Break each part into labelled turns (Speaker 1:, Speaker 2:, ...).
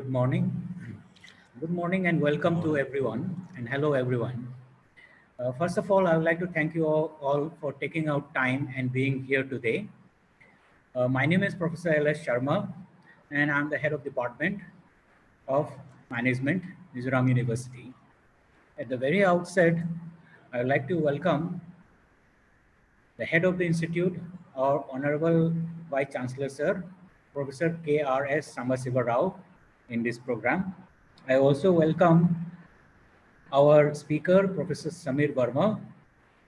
Speaker 1: Good morning. Good morning and welcome to everyone and hello everyone. First of all, I would like to thank you all for taking out time and being here today. My name is Professor L.S. Sharma and I'm the head of Department of Management, Mizoram University. At the very outset, I would like to welcome the head of the institute, our Honorable Vice Chancellor Sir, Professor K.R.S. Sambasiva Rao in this program. I also welcome our speaker, Professor Samir Verma,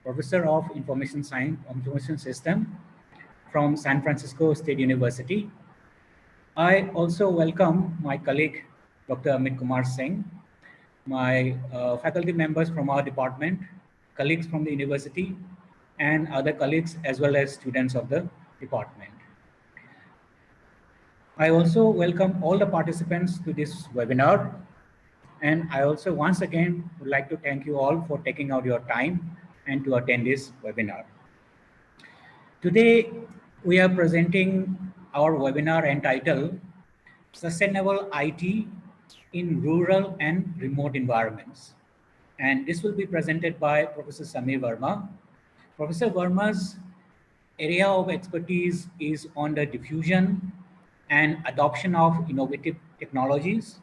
Speaker 1: Professor of Information Science, Information System from San Francisco State University. I also welcome my colleague, Dr. Amit Kumar Singh, my faculty members from our department, colleagues from the university, and other colleagues as well as students of the department. I also welcome all the participants to this webinar. And I also once again would like to thank you all for taking out your time and to attend this webinar. Today, we are presenting our webinar entitled Sustainable IT in Rural and Remote Environments. And this will be presented by Professor Samir Verma. Professor Verma's area of expertise is on the diffusion and adoption of innovative technologies.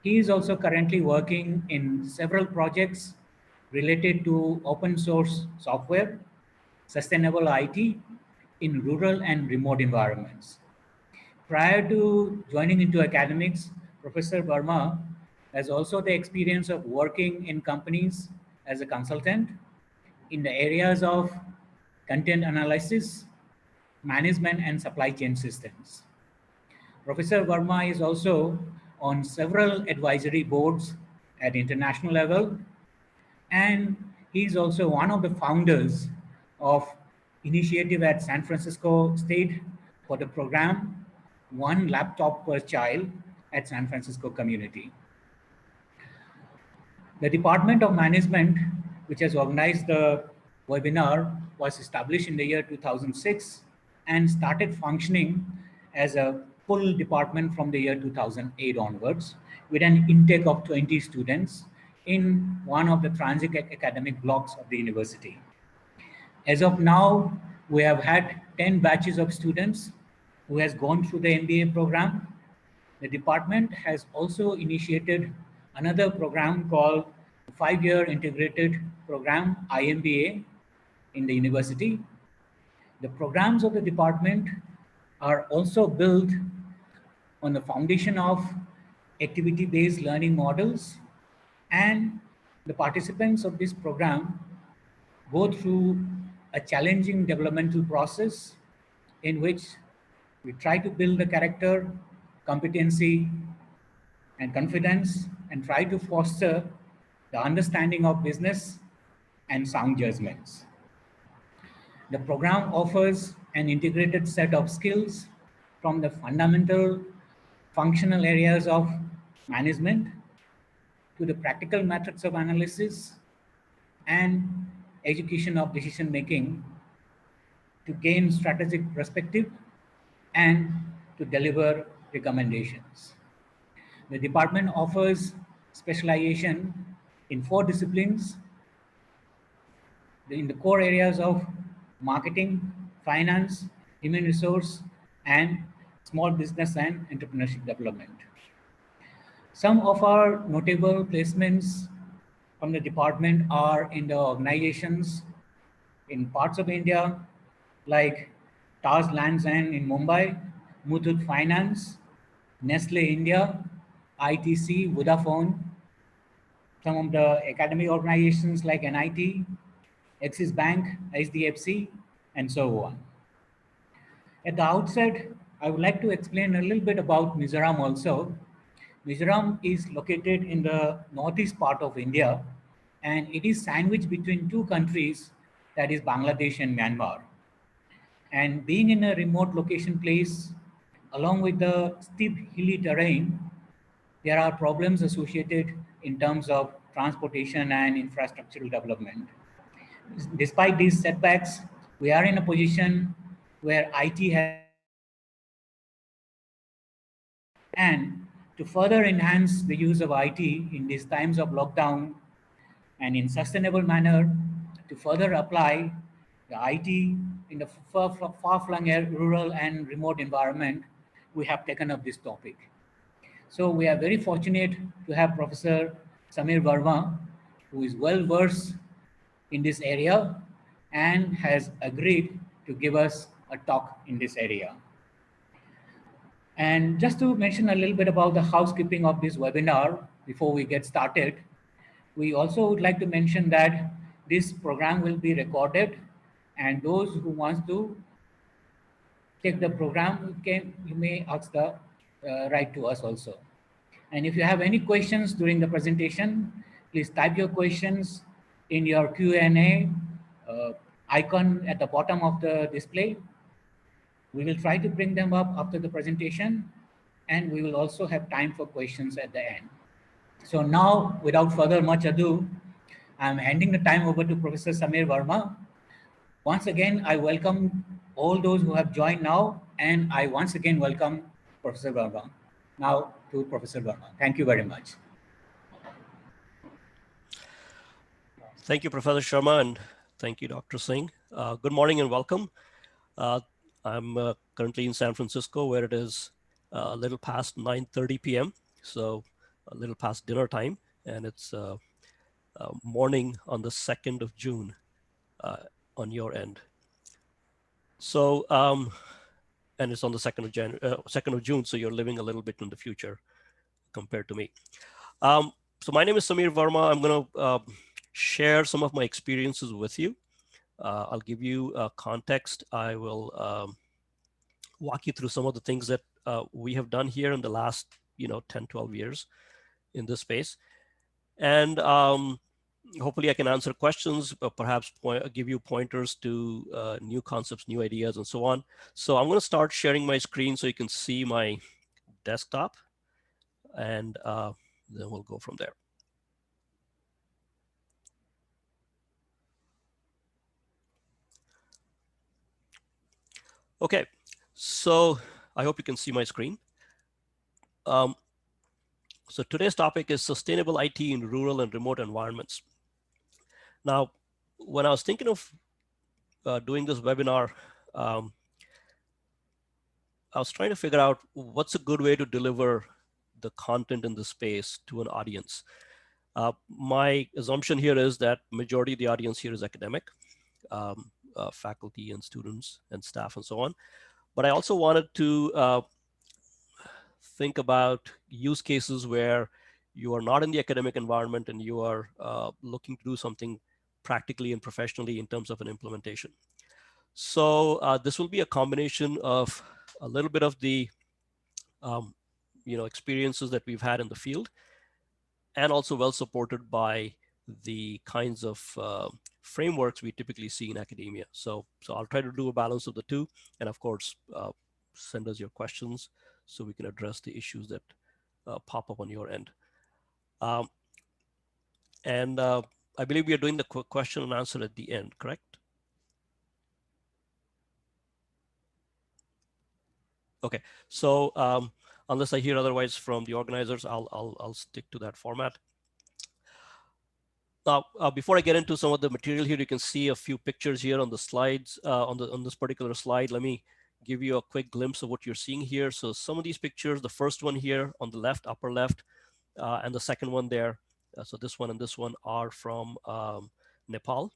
Speaker 1: He is also currently working in several projects related to open source software, sustainable IT in rural and remote environments. Prior to joining into academics, Professor Verma has also the experience of working in companies as a consultant in the areas of content analysis, management, and supply chain systems. Professor Verma is also on several advisory boards at international level, and he is also one of the founders of initiative at San Francisco State for the program One Laptop Per Child at San Francisco Community. The Department of Management, which has organized the webinar, was established in the year 2006 and started functioning as a full department from the year 2008 onwards, with an intake of 20 students in one of the transit academic blocks of the university. As of now, we have had 10 batches of students who has gone through the MBA program. The department has also initiated another program called 5-year integrated program, IMBA, in the university. The programs of the department are also built on the foundation of activity-based learning models, and the participants of this program go through a challenging developmental process in which we try to build the character, competency, and confidence, and try to foster the understanding of business and sound judgments. The program offers an integrated set of skills from the fundamental functional areas of management to the practical methods of analysis and education of decision making to gain strategic perspective and to deliver recommendations. The department offers specialization in 4 disciplines in the core areas of marketing, finance, human resource, and small business and entrepreneurship development. Some of our notable placements from the department are in the organizations in parts of India like Taj Lands End in Mumbai, Muthoot Finance, Nestle India, ITC, Vodafone, some of the academic organizations like NIT, Axis Bank, HDFC, and so on. At the outset, I would like to explain a little bit about Mizoram also. Mizoram is located in the northeast part of India, and it is sandwiched between 2 countries, that is Bangladesh and Myanmar. And being in a remote location place, along with the steep hilly terrain, there are problems associated in terms of transportation and infrastructural development. Despite these setbacks, we are in a position where IT has and To further enhance the use of IT in these times of lockdown and in sustainable manner, to further apply the IT in the far-flung rural and remote environment, we have taken up this topic. So we are very fortunate to have Professor Samir Verma, who is well versed in this area and has agreed to give us a talk in this area. And just to mention a little bit about the housekeeping of this webinar before we get started, we also would like to mention that this program will be recorded, and those who want to take the program, you may ask the write to us also. And if you have any questions during the presentation, please type your questions in your Q&A icon at the bottom of the display. We will try to bring them up after the presentation, and we will also have time for questions at the end. So now, without further much ado, I'm handing the time over to Professor Samir Verma. Once again, I welcome all those who have joined now, and I once again welcome Professor Verma. Now to Professor Verma. Thank you very much.
Speaker 2: Thank you, Professor Sharma, and thank you, Dr. Singh. Good morning and welcome. I'm currently in San Francisco, where it is a little past 9:30 p.m., so a little past dinner time, and it's morning on the 2nd of June on your end. So, and it's on the 2nd of June, so you're living a little bit in the future compared to me. So my name is Samir Verma. I'm going to share some of my experiences with you. I'll give you context. I will walk you through some of the things that we have done here in the last 10, 12 years in this space. And hopefully I can answer questions, perhaps give you pointers to new concepts, new ideas, and so on. So I'm going to start sharing my screen so you can see my desktop, and then we'll go from there. Okay, so I hope you can see my screen. So today's topic is sustainable IT in rural and remote environments. Now, when I was thinking of doing this webinar, I was trying to figure out what's a good way to deliver the content in the space to an audience. My assumption here is that majority of the audience here is academic, faculty and students and staff and so on. But I also wanted to think about use cases where you are not in the academic environment and you are looking to do something practically and professionally in terms of an implementation. So this will be a combination of a little bit of the experiences that we've had in the field, and also well supported by the kinds of frameworks we typically see in academia. So I'll try to do a balance of the two, and of course, send us your questions so we can address the issues that pop up on your end. And I believe we are doing the question and answer at the end, correct? Okay, so unless I hear otherwise from the organizers, I'll stick to that format. Now, before I get into some of the material here, you can see a few pictures here on the slides, on this particular slide. Let me give you a quick glimpse of what you're seeing here. So some of these pictures, the first one here on the left, upper left, and the second one there, so this one and this one are from Nepal.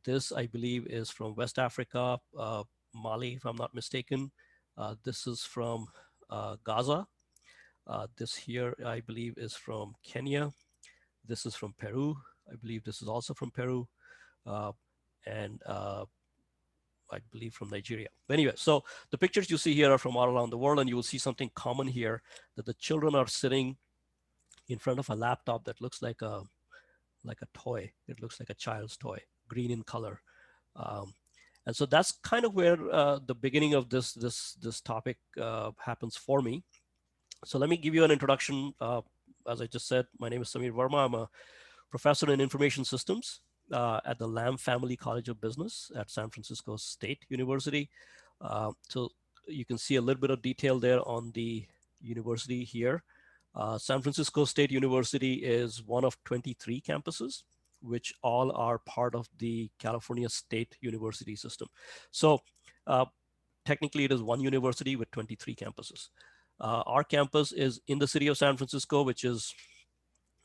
Speaker 2: This, I believe, is from West Africa, Mali, if I'm not mistaken. This is from Gaza. This here, I believe, is from Kenya. This is from Peru. I believe this is also from Peru. And I believe from Nigeria. But anyway, so the pictures you see here are from all around the world, and you will see something common here, that the children are sitting in front of a laptop that looks like a toy. It looks like a child's toy, green in color. And so that's kind of where the beginning of this topic happens for me. So let me give you an introduction. As I just said, my name is Samir Verma. I'm a professor in information systems at the Lam Family College of Business at San Francisco State University. So you can see a little bit of detail there on the university here. San Francisco State University is one of 23 campuses, which all are part of the California State University system. So technically it is one university with 23 campuses. Our campus is in the city of San Francisco, which is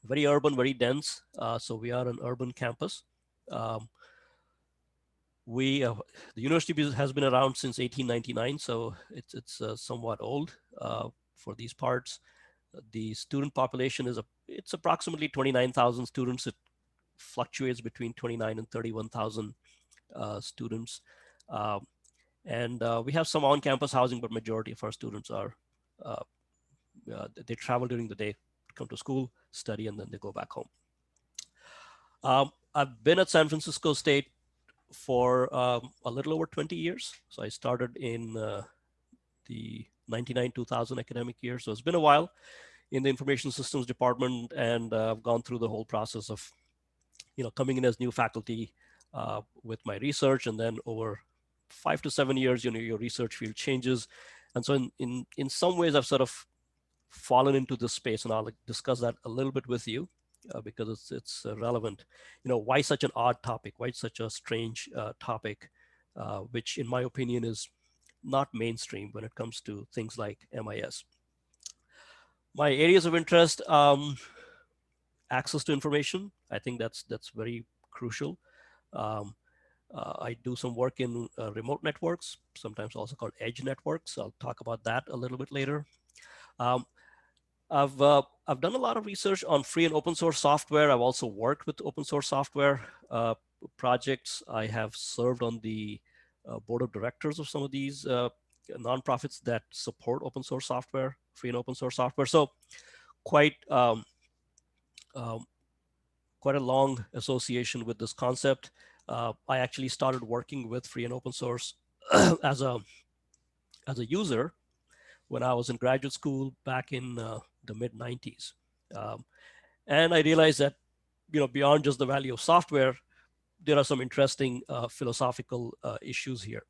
Speaker 2: very urban, very dense. So we are an urban campus. The university has been around since 1899, so it's somewhat old for these parts. The student population it's approximately 29,000 students. It fluctuates between 29 and 31,000 students. And we have some on-campus housing, but majority of our students are, they travel during the day, come to school, study, and then they go back home. I've been at San Francisco State for a little over 20 years. So I started in the 99-2000 academic year. So it's been a while in the information systems department, and I've gone through the whole process of, coming in as new faculty with my research, and then over 5 to 7 years, your research field changes. And so in some ways, I've sort of fallen into this space, and I'll discuss that a little bit with you because it's relevant. Why such an odd topic? Why such a strange topic, which in my opinion is not mainstream when it comes to things like MIS. My areas of interest, access to information. I think that's very crucial. I do some work in remote networks, sometimes also called edge networks. I'll talk about that a little bit later. I've done a lot of research on free and open source software. I've also worked with open source software projects. I have served on the board of directors of some of these nonprofits that support open source software, free and open source software. So quite a long association with this concept. I actually started working with free and open source as a user when I was in graduate school back in the mid 90s. And I realized that, beyond just the value of software, there are some interesting philosophical issues here.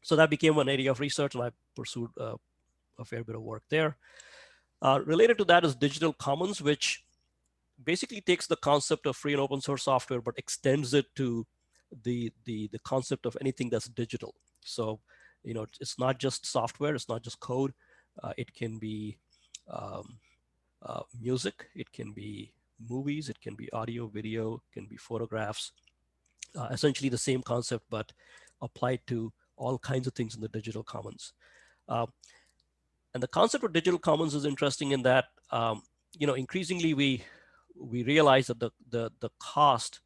Speaker 2: So that became an area of research, and I pursued a fair bit of work there. Related to that is digital commons, which basically takes the concept of free and open source software, but extends it to the concept of anything that's digital. So, it's not just software, it's not just code. It can be music, it can be movies, it can be audio, video, it can be photographs. Essentially the same concept, but applied to all kinds of things in the digital commons. And the concept of digital commons is interesting in that, increasingly we realize that the cost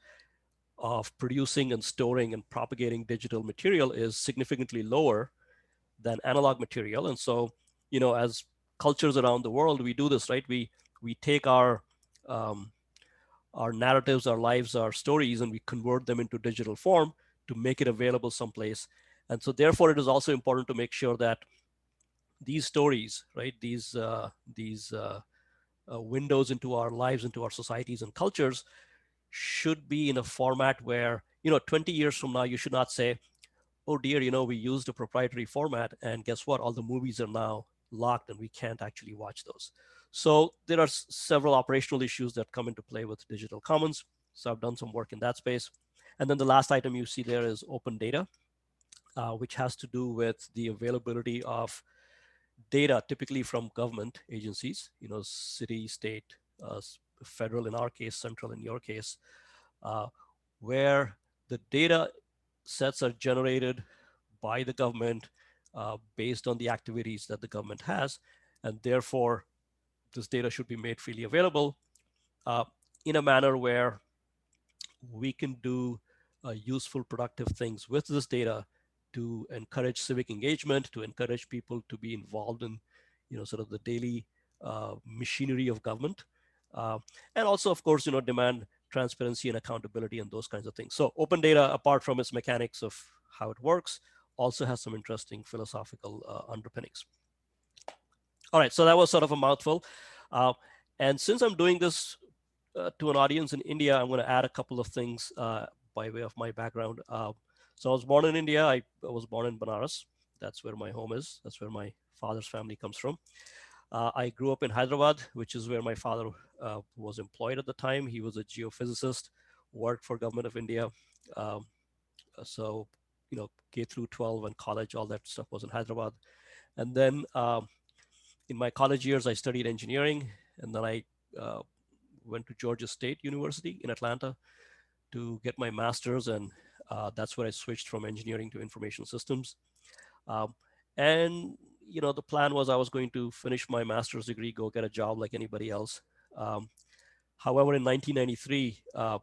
Speaker 2: of producing and storing and propagating digital material is significantly lower than analog material. And so, as cultures around the world, we do this, right? We take our narratives, our lives, our stories, and we convert them into digital form to make it available someplace. And so therefore, it is also important to make sure that these stories, right, these windows into our lives, into our societies and cultures, should be in a format where, 20 years from now, you should not say, oh dear, we used a proprietary format, and guess what? All the movies are now locked and we can't actually watch those. So there are several operational issues that come into play with digital commons. So I've done some work in that space. And then the last item you see there is open data, which has to do with the availability of data, typically from government agencies, city, state, federal in our case, central in your case, where the data sets are generated by the government based on the activities that the government has. And therefore, this data should be made freely available in a manner where we can do useful, productive things with this data to encourage civic engagement, to encourage people to be involved in, sort of the daily machinery of government. And also, of course, demand transparency and accountability and those kinds of things. So open data, apart from its mechanics of how it works, also has some interesting philosophical underpinnings. All right, so that was sort of a mouthful. And since I'm doing this to an audience in India, I'm going to add a couple of things by way of my background. So I was born in India. I was born in Banaras. That's where my home is. That's where my father's family comes from. I grew up in Hyderabad, which is where my father was employed at the time. He was a geophysicist, worked for Government of India. Um, so, K through 12 and college, all that stuff was in Hyderabad. And then in my college years, I studied engineering, and then I went to Georgia State University in Atlanta to get my master's, and that's where I switched from engineering to information systems. Um, and the plan was I was going to finish my master's degree, go get a job like anybody else. Um, However, in 1993, a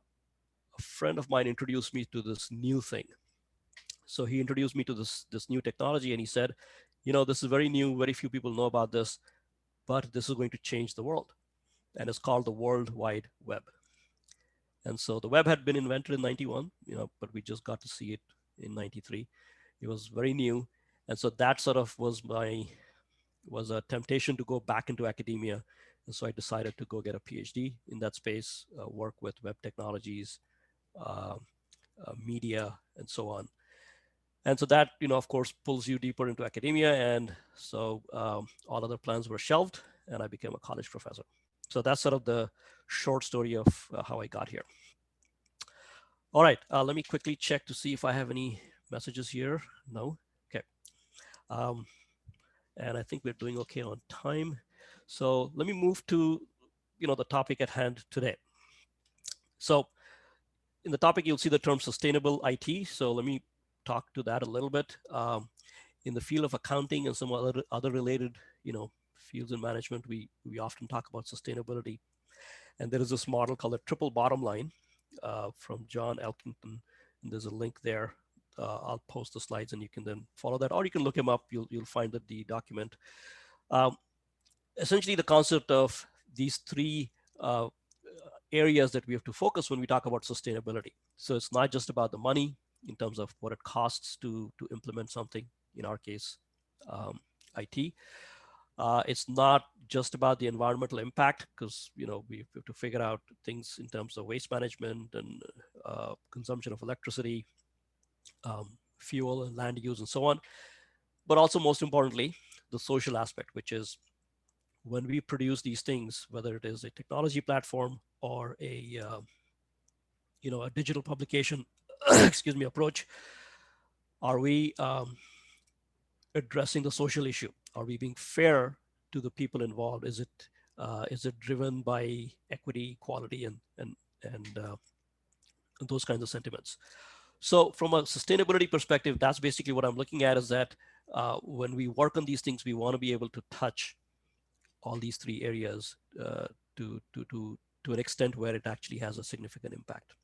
Speaker 2: friend of mine introduced me to this new thing. So he introduced me to this new technology, and he said, this is very new, very few people know about this, but this is going to change the world, and it's called the World Wide Web. And so the web had been invented in 91, but we just got to see it in 93. It was very new. And so that sort of was a temptation to go back into academia. And so I decided to go get a PhD in that space, work with web technologies, uh, media, and so on. And so that, of course, pulls you deeper into academia. And so all other plans were shelved, and I became a college professor. So that's sort of the short story of how I got here. All right, let me quickly check to see if I have any messages here. No, okay. And I think we're doing okay on time. So let me move to, the topic at hand today. So in the topic, you'll see the term sustainable IT. So let me talk to that a little bit. In the field of accounting and some other related, fields in management, we often talk about sustainability. And there is this model called the triple bottom line from John Elkington. And there's a link there. I'll post the slides and you can then follow that, or you can look him up. You'll find that the document. Essentially, the concept of these three areas that we have to focus when we talk about sustainability. So it's not just about the money in terms of what it costs to implement something, in our case, IT. It's not just about the environmental impact, because we have to figure out things in terms of waste management and consumption of electricity, fuel and land use and so on. But also, most importantly, the social aspect, which is when we produce these things, whether it is a technology platform or a a digital publication, excuse me, approach, are we addressing the social issue? Are we being fair to the people involved? Is it driven by equity, quality, and those kinds of sentiments? So from a sustainability perspective, that's basically what I'm looking at, is that when we work on these things, we want to be able to touch all these three areas to an extent where it actually has a significant impact.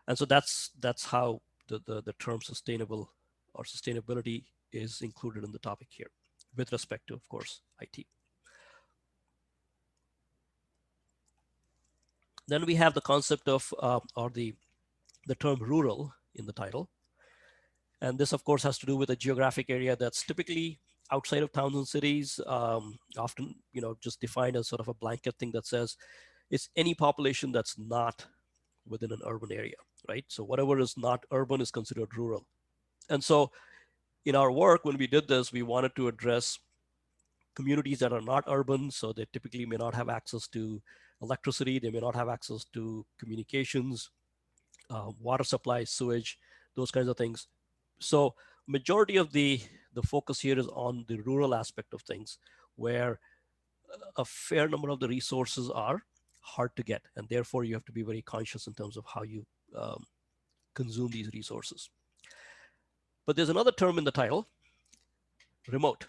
Speaker 2: And so that's how the term sustainable or sustainability is included in the topic here, with respect to, of course, IT. Then we have the concept of or the term rural in the title. And this, of course, has to do with a geographic area that's typically outside of towns and cities, often just defined as sort of a blanket thing that says it's any population that's not within an urban area, right? So whatever is not urban is considered rural. And so in our work, when we did this, we wanted to address communities that are not urban, so they typically may not have access to electricity, they may not have access to communications, water supply, sewage, those kinds of things. So majority of the focus here is on the rural aspect of things, where a fair number of the resources are hard to get, and therefore you have to be very conscious in terms of how you consume these resources. But there's another term in the title, remote.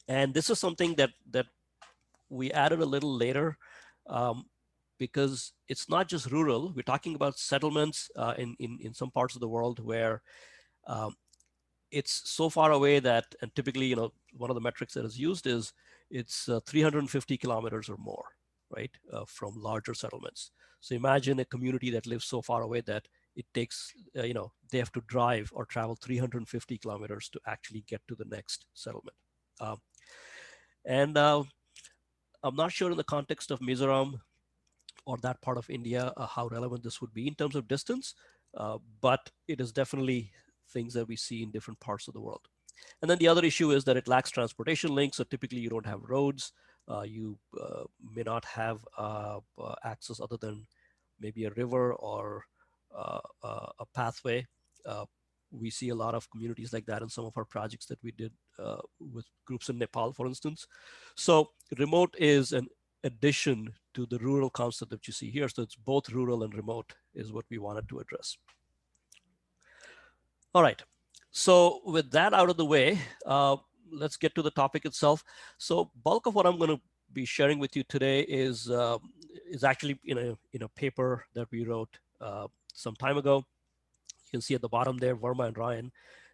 Speaker 2: And this is something that we added a little later, because it's not just rural. We're talking about settlements in some parts of the world where it's so far away that, and typically, one of the metrics that is used is it's 350 kilometers or more, right, from larger settlements. So imagine a community that lives so far away that it takes, they have to drive or travel 350 kilometers to actually get to the next settlement. And I'm not sure in the context of Mizoram or that part of India how relevant this would be in terms of distance, but it is definitely things that we see in different parts of the world. And then the other issue is that it lacks transportation links. So typically you don't have roads. You may not have access other than maybe a river or a pathway. We see a lot of communities like that in some of our projects that we did with groups in Nepal, for instance. So remote is an addition to the rural concept that you see here. So it's both rural and remote is what we wanted to address. All right. So with that out of the way, let's get to the topic itself. So bulk of what I'm going to be sharing with you today is actually in a paper that we wrote some time ago. You can see at the bottom there, Verma and Ryan.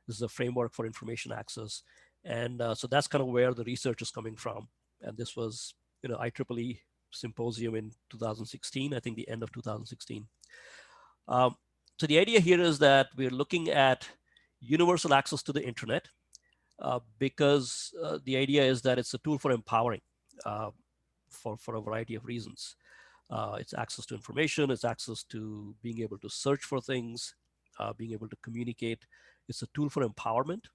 Speaker 2: This is a framework for information access. And so that's kind of where the research is coming from. And this was, IEEE symposium in 2016, I think the end of 2016. So the idea here is that we're looking at universal access to the internet because the idea is that it's a tool for empowering for a variety of reasons. It's access to information, it's access to being able to search for things, being able to communicate. It's a tool for empowerment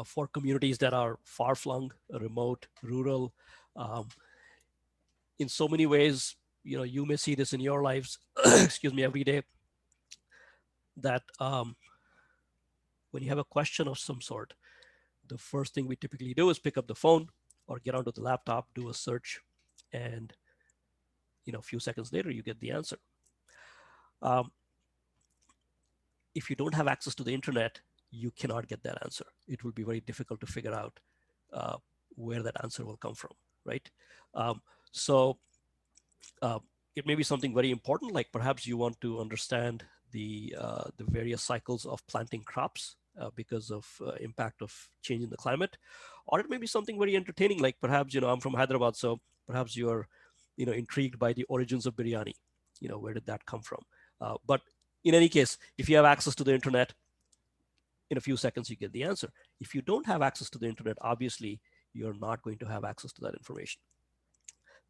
Speaker 2: for communities that are far-flung, remote, rural. In so many ways, you may see this in your lives, excuse me, every day, that when you have a question of some sort, the first thing we typically do is pick up the phone or get onto the laptop, do a search, and a few seconds later, you get the answer. If you don't have access to the internet, you cannot get that answer. It will be very difficult to figure out where that answer will come from, right? So it may be something very important, like perhaps you want to understand the various cycles of planting crops because of impact of change in the climate, or it may be something very entertaining, like perhaps I'm from Hyderabad, so perhaps you're intrigued by the origins of biryani. Where did that come from? But in any case, if you have access to the internet, in a few seconds you get the answer. If you don't have access to the internet, obviously you're not going to have access to that information.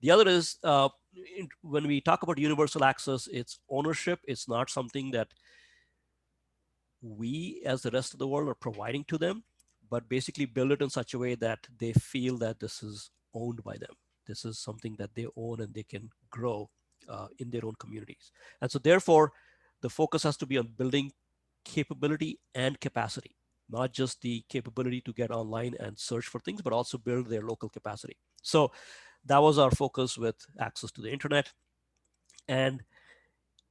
Speaker 2: The other is when we talk about universal access, it's ownership. It's not something that we as the rest of the world are providing to them, but basically build it in such a way that they feel that this is owned by them. This is something that they own and they can grow in their own communities. And so therefore, the focus has to be on building capability and capacity, not just the capability to get online and search for things, but also build their local capacity. So that was our focus with access to the internet. And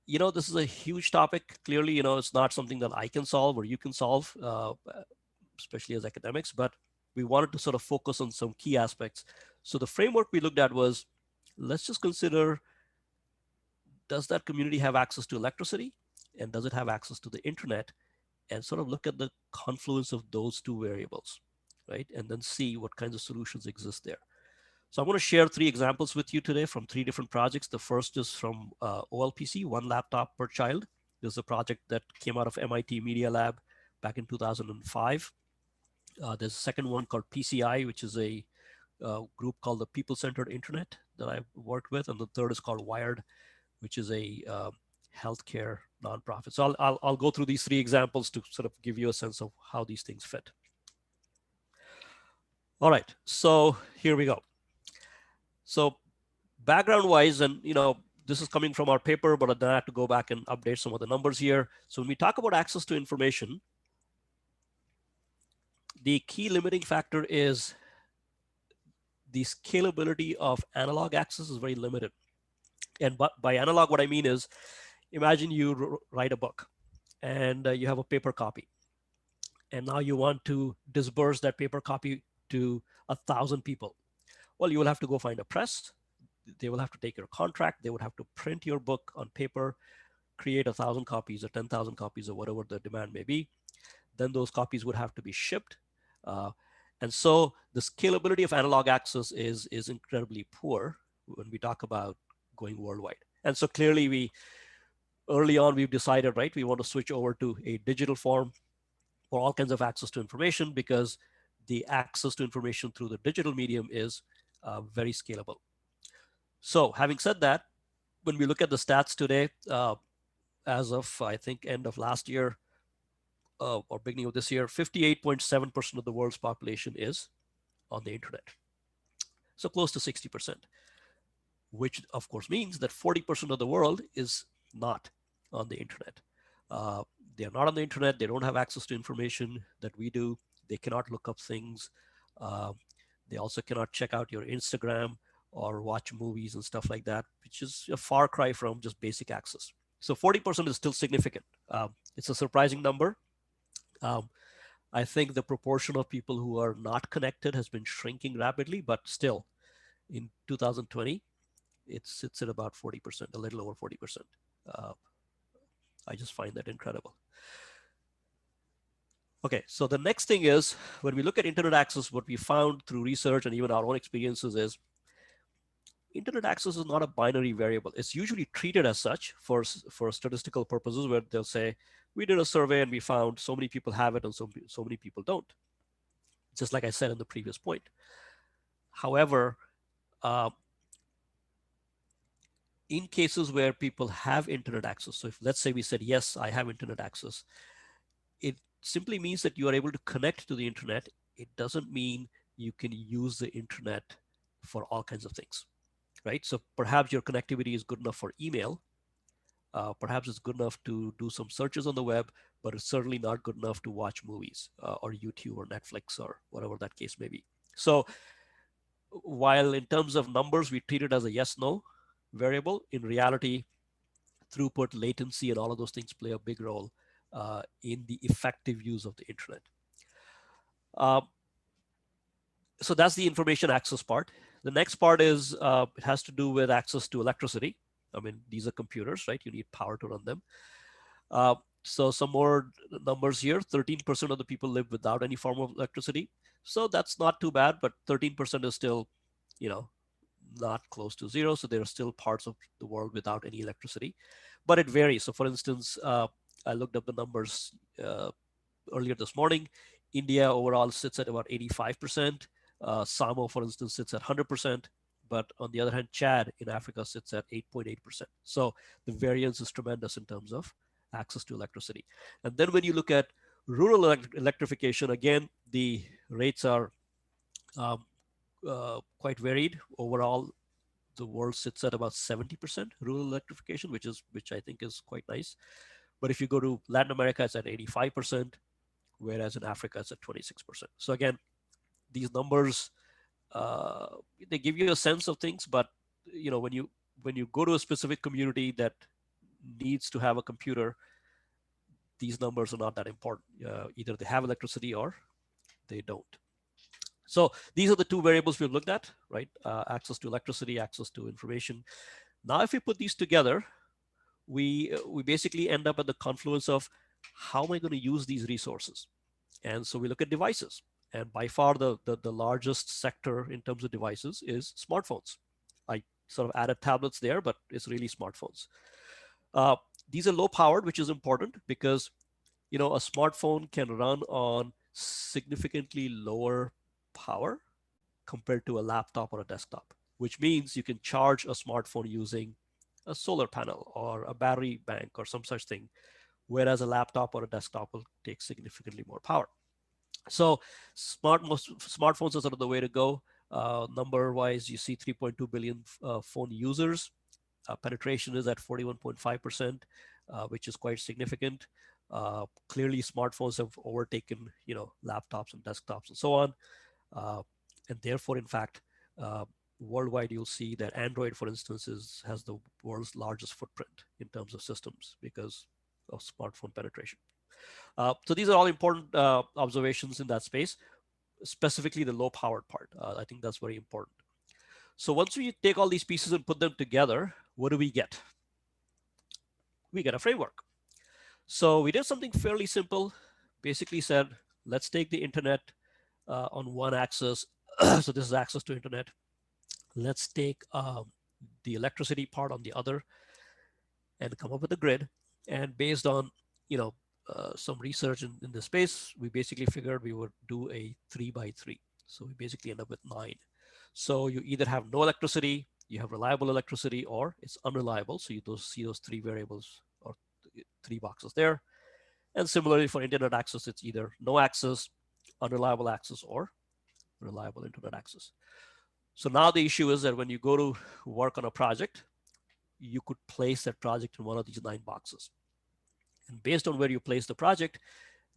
Speaker 2: this is a huge topic. Clearly, it's not something that I can solve or you can solve, especially as academics, but we wanted to sort of focus on some key aspects. So the framework we looked at was, let's just consider, does that community have access to electricity? And does it have access to the internet? And sort of look at the confluence of those two variables, right? And then see what kinds of solutions exist there. So I'm going to share 3 examples with you today from 3 different projects. The first is from OLPC, one laptop per child. This is a project that came out of MIT Media Lab back in 2005. There's a second one called PCI, which is a group called the People-Centered Internet that I've worked with. And the third is called Wired, which is a healthcare nonprofit. So I'll go through these 3 examples to sort of give you a sense of how these things fit. All right, so here we go. So background-wise, and this is coming from our paper, but then I have to go back and update some of the numbers here. So when we talk about access to information, the key limiting factor is the scalability of analog access is very limited. And by analog, what I mean is, imagine you write a book and you have a paper copy. And now you want to disperse that paper copy to 1,000 people. Well, you will have to go find a press. They will have to take your contract. They would have to print your book on paper, create 1,000 copies or 10,000 copies or whatever the demand may be. Then those copies would have to be shipped. And so the scalability of analog access is incredibly poor when we talk about going worldwide. And so clearly early on, we've decided, right, we want to switch over to a digital form for all kinds of access to information because the access to information through the digital medium is very scalable. So having said that, when we look at the stats today, as of, I think, end of last year, or beginning of this year, 58.7% of the world's population is on the internet. So close to 60%, which of course means that 40% of the world is not on the internet. They are not on the internet. They don't have access to information that we do. They cannot look up things. They also cannot check out your Instagram or watch movies and stuff like that, which is a far cry from just basic access. So 40% is still significant. It's a surprising number. I think the proportion of people who are not connected has been shrinking rapidly, but still in 2020, it sits at about 40%, a little over 40%. I just find that incredible. Okay, so the next thing is, when we look at internet access, what we found through research and even our own experiences is internet access is not a binary variable. It's usually treated as such for statistical purposes, where they'll say, we did a survey and we found so many people have it and so many people don't. Just like I said in the previous point. However, in cases where people have internet access, so if let's say we said, yes, I have internet access, it simply means that you are able to connect to the internet. It doesn't mean you can use the internet for all kinds of things, right? So perhaps your connectivity is good enough for email. Perhaps it's good enough to do some searches on the web, but it's certainly not good enough to watch movies or YouTube or Netflix or whatever that case may be. So while in terms of numbers, we treat it as a yes/no variable, in reality, throughput, latency, and all of those things play a big role in the effective use of the internet. So that's the information access part. The next part is, it has to do with access to electricity. I mean, these are computers, right? You need power to run them. So some more numbers here, 13% of the people live without any form of electricity. So that's not too bad, but 13% is still, not close to zero. So there are still parts of the world without any electricity, but it varies. So for instance, I looked up the numbers earlier this morning. India overall sits at about 85%. Samo, for instance, sits at 100%. But on the other hand, Chad in Africa sits at 8.8%. So the variance is tremendous in terms of access to electricity. And then when you look at rural electrification, again, the rates are quite varied. Overall, the world sits at about 70% rural electrification, which I think is quite nice. But if you go to Latin America, it's at 85%, whereas in Africa, it's at 26%. So again, these numbers, they give you a sense of things, but when you go to a specific community that needs to have a computer, these numbers are not that important. Either they have electricity or they don't. So these are the two variables we've looked at, right? Access to electricity, access to information. Now, if we put these together, we basically end up at the confluence of how am I going to use these resources? And so we look at devices. And by far, the largest sector in terms of devices is smartphones. I sort of added tablets there, but it's really smartphones. These are low powered, which is important because, a smartphone can run on significantly lower power compared to a laptop or a desktop, which means you can charge a smartphone using a solar panel or a battery bank or some such thing, whereas a laptop or a desktop will take significantly more power. So smartphones are sort of the way to go. Number-wise, you see 3.2 billion phone users. Penetration is at 41.5%, which is quite significant. Clearly, smartphones have overtaken, laptops and desktops and so on. And therefore, in fact, worldwide, you'll see that Android, for instance, has the world's largest footprint in terms of systems because of smartphone penetration. So these are all important observations in that space, specifically the low-powered part. I think that's very important. So once we take all these pieces and put them together, what do we get? We get a framework. So we did something fairly simple. Basically said, let's take the internet on one axis. So this is access to internet. Let's take the electricity part on the other and come up with a grid. And based on, some research in the space, we basically figured we would do a 3x3. So we basically end up with 9. So you either have no electricity, you have reliable electricity, or it's unreliable. So you see those 3 variables or 3 boxes there. And similarly for internet access, it's either no access, unreliable access, or reliable internet access. So now the issue is that when you go to work on a project, you could place that project in one of these 9 boxes. And based on where you place the project,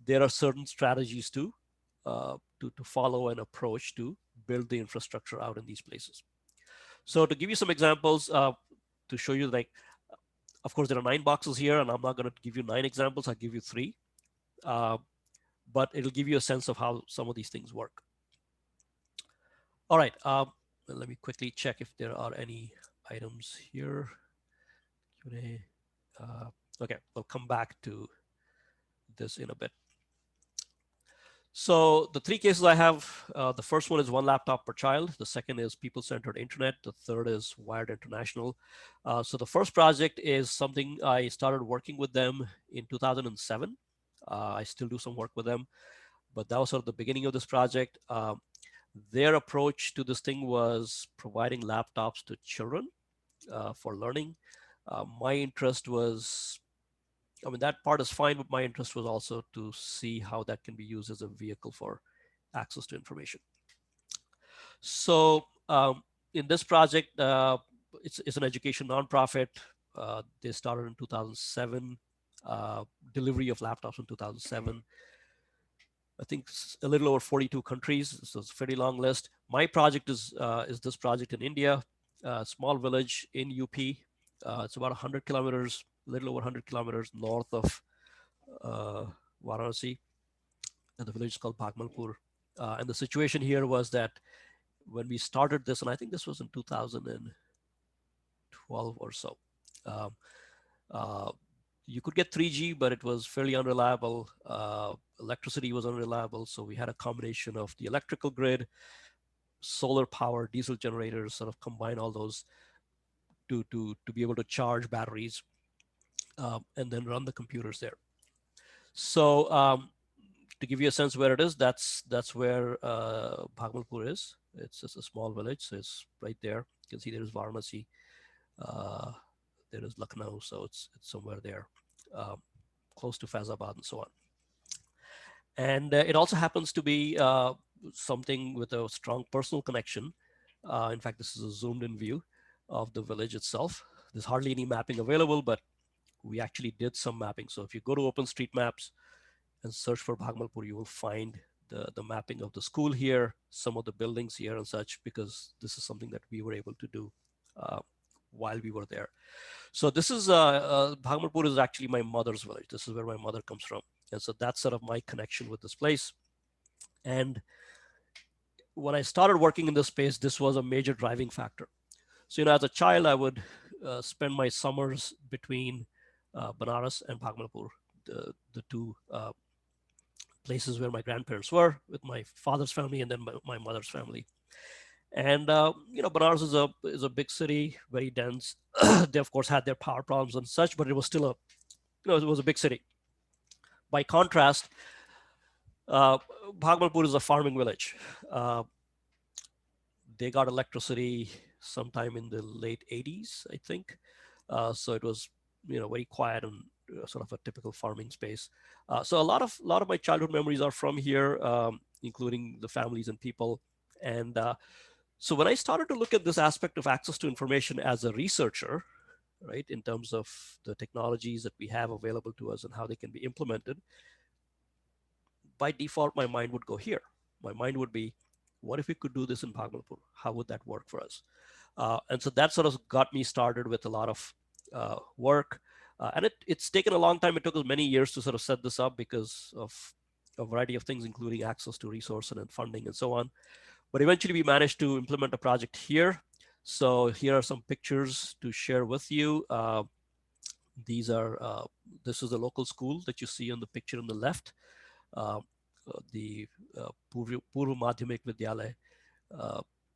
Speaker 2: there are certain strategies to follow and approach to build the infrastructure out in these places. So to give you some examples, to show you, like, of course, there are 9 boxes here, and I'm not going to give you 9 examples. I'll give you 3. But it'll give you a sense of how some of these things work. All right. Let me quickly check if there are any items here. Q&A. Okay, we'll come back to this in a bit. So the 3 cases I have, the first one is 1 laptop per child. The second is people-centered internet. The third is Wired International. So the first project is something I started working with them in 2007. I still do some work with them, but that was sort of the beginning of this project. Their approach to this thing was providing laptops to children for learning. My interest was, I mean, that part is fine, but my interest was also to see how that can be used as a vehicle for access to information. So in this project, it's an education nonprofit. They started in 2007, delivery of laptops in 2007. I think a little over 42 countries, so it's a fairly long list. My project is this project in India, a small village in UP. It's about 100 kilometers, a little over 100 kilometers north of Varanasi, and the village is called Bhagmalpur. And the situation here was that when we started this, and I think this was in 2012 or so, you could get 3G, but it was fairly unreliable. Electricity was unreliable, so we had a combination of the electrical grid, solar power, diesel generators, sort of combine all those to be able to charge batteries and then run the computers there. So to give you a sense where it is, that's where Bhagmalpur is. It's just a small village, so it's right there. You can see there is Varanasi, there is Lucknow, so it's somewhere there, close to Faizabad and so on. And it also happens to be something with a strong personal connection. In fact, this is a zoomed in view of the village itself. There's hardly any mapping available, but we actually did some mapping. So if you go to OpenStreetMaps and search for Bhagmalpur, you will find the mapping of the school here, some of the buildings here and such, because this is something that we were able to do while we were there. So this is, Bhagmalpur is actually my mother's village. This is where my mother comes from. And so that's sort of my connection with this place. And when I started working in this space, this was a major driving factor. So, as a child, I would spend my summers between Banaras and Bhagmalpur, the two places where my grandparents were, with my father's family and then my mother's family. And Banaras is a big city, very dense. They of course had their power problems and such, but it was still it was a big city. By contrast, Bhagmalpur is a farming village. They got electricity sometime in the late 80s, I think. So it was very quiet and sort of a typical farming space. So a lot of my childhood memories are from here, including the families and people. And so when I started to look at this aspect of access to information as a researcher, right, in terms of the technologies that we have available to us and how they can be implemented, by default, my mind would go here. My mind would be, what if we could do this in Bhagmalpur? How would that work for us? And so that sort of got me started with a lot of work. And it's taken a long time. It took us many years to sort of set this up because of a variety of things, including access to resources and funding and so on. But eventually we managed to implement a project here. So here are some pictures to share with you. This is the local school that you see on the picture on the left, the Purva Madhyamik Vidyalaya,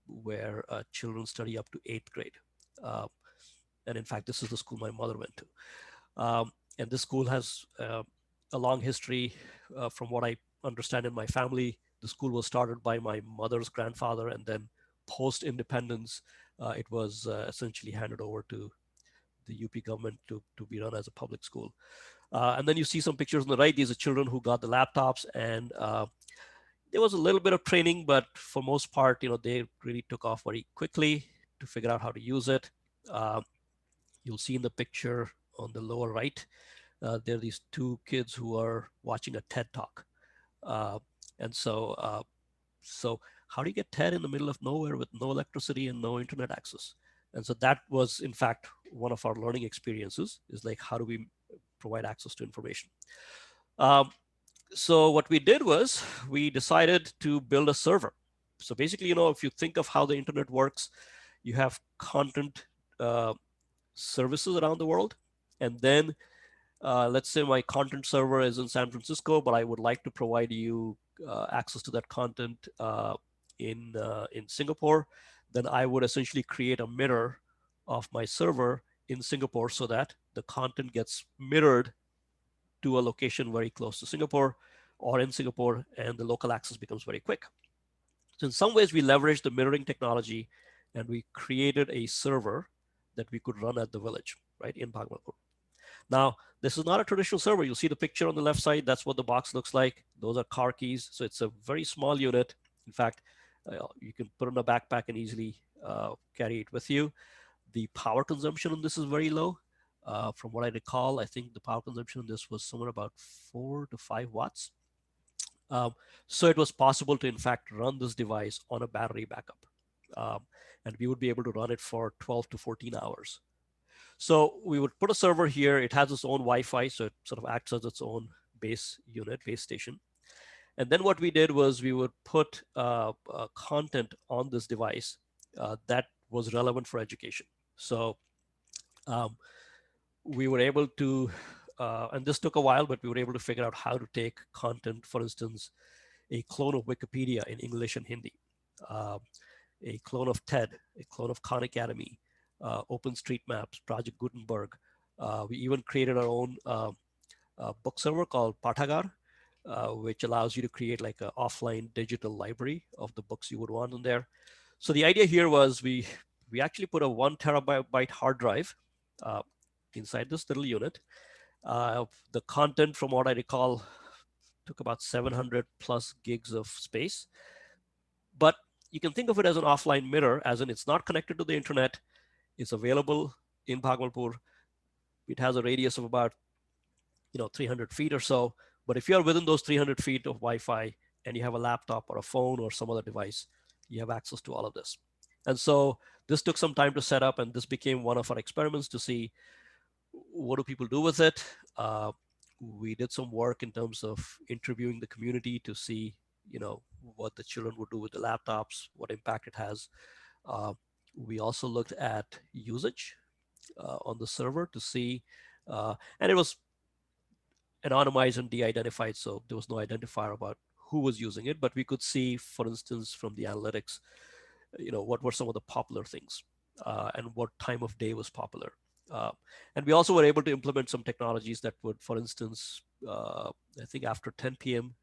Speaker 2: where children study up to 8th grade. And in fact, this is the school my mother went to. And this school has a long history. From what I understand in my family, the school was started by my mother's grandfather, and then post-independence, it was essentially handed over to the UP government to be run as a public school. And then you see some pictures on the right. These are children who got the laptops, and there was a little bit of training, but for most part, they really took off very quickly to figure out how to use it. You'll see in the picture on the lower right, there are these two kids who are watching a TED talk. And so how do you get TED in the middle of nowhere with no electricity and no internet access? And so that was, in fact, one of our learning experiences, is like, how do we provide access to information? So what we did was we decided to build a server. So basically, if you think of how the internet works, you have content services around the world. And then let's say my content server is in San Francisco, but I would like to provide you access to that content in Singapore. Then I would essentially create a mirror of my server in Singapore so that the content gets mirrored to a location very close to Singapore or in Singapore, and the local access becomes very quick. So in some ways, we leveraged the mirroring technology, and we created a server that we could run at the village, right, in Bhagbapur. Now, this is not a traditional server. You'll see the picture on the left side. That's what the box looks like. Those are car keys. So it's a very small unit. In fact, you can put it in a backpack and easily carry it with you. The power consumption on this is very low. From what I recall, I think the power consumption on this was somewhere about 4 to 5 watts. So it was possible to, in fact, run this device on a battery backup. And we would be able to run it for 12 to 14 hours. So we would put a server here. It has its own Wi-Fi, so it sort of acts as its own base unit, base station. And then what we did was we would put content on this device that was relevant for education. So we were able to, and this took a while, but we were able to figure out how to take content, for instance, a clone of Wikipedia in English and Hindi, a clone of TED, a clone of Khan Academy, OpenStreetMaps, Project Gutenberg. We even created our own book server called Pathagar, which allows you to create like an offline digital library of the books you would want in there. So the idea here was we actually put a 1 terabyte hard drive inside this little unit. The content, from what I recall, took about 700 plus gigs of space. But you can think of it as an offline mirror, as in it's not connected to the internet. It's available in Bhagbapur. It has a radius of about 300 feet or so. But if you're within those 300 feet of Wi-Fi and you have a laptop or a phone or some other device, you have access to all of this. And so this took some time to set up, and this became one of our experiments to see what do people do with it. We did some work in terms of interviewing the community to see, what the children would do with the laptops, what impact it has. We also looked at usage on the server to see, and it was anonymized and de-identified, so there was no identifier about who was using it, but we could see, for instance, from the analytics, what were some of the popular things and what time of day was popular. And we also were able to implement some technologies that would, for instance, I think after 10 p.m.,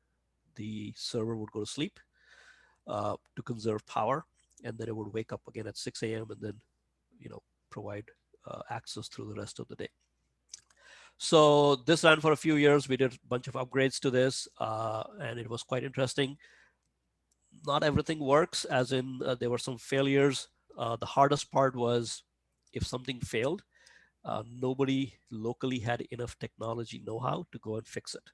Speaker 2: the server would go to sleep to conserve power, and then it would wake up again at 6 a.m. and then, provide access through the rest of the day. So this ran for a few years. We did a bunch of upgrades to this, and it was quite interesting. Not everything works, as in there were some failures. The hardest part was if something failed, nobody locally had enough technology know-how to go and fix it.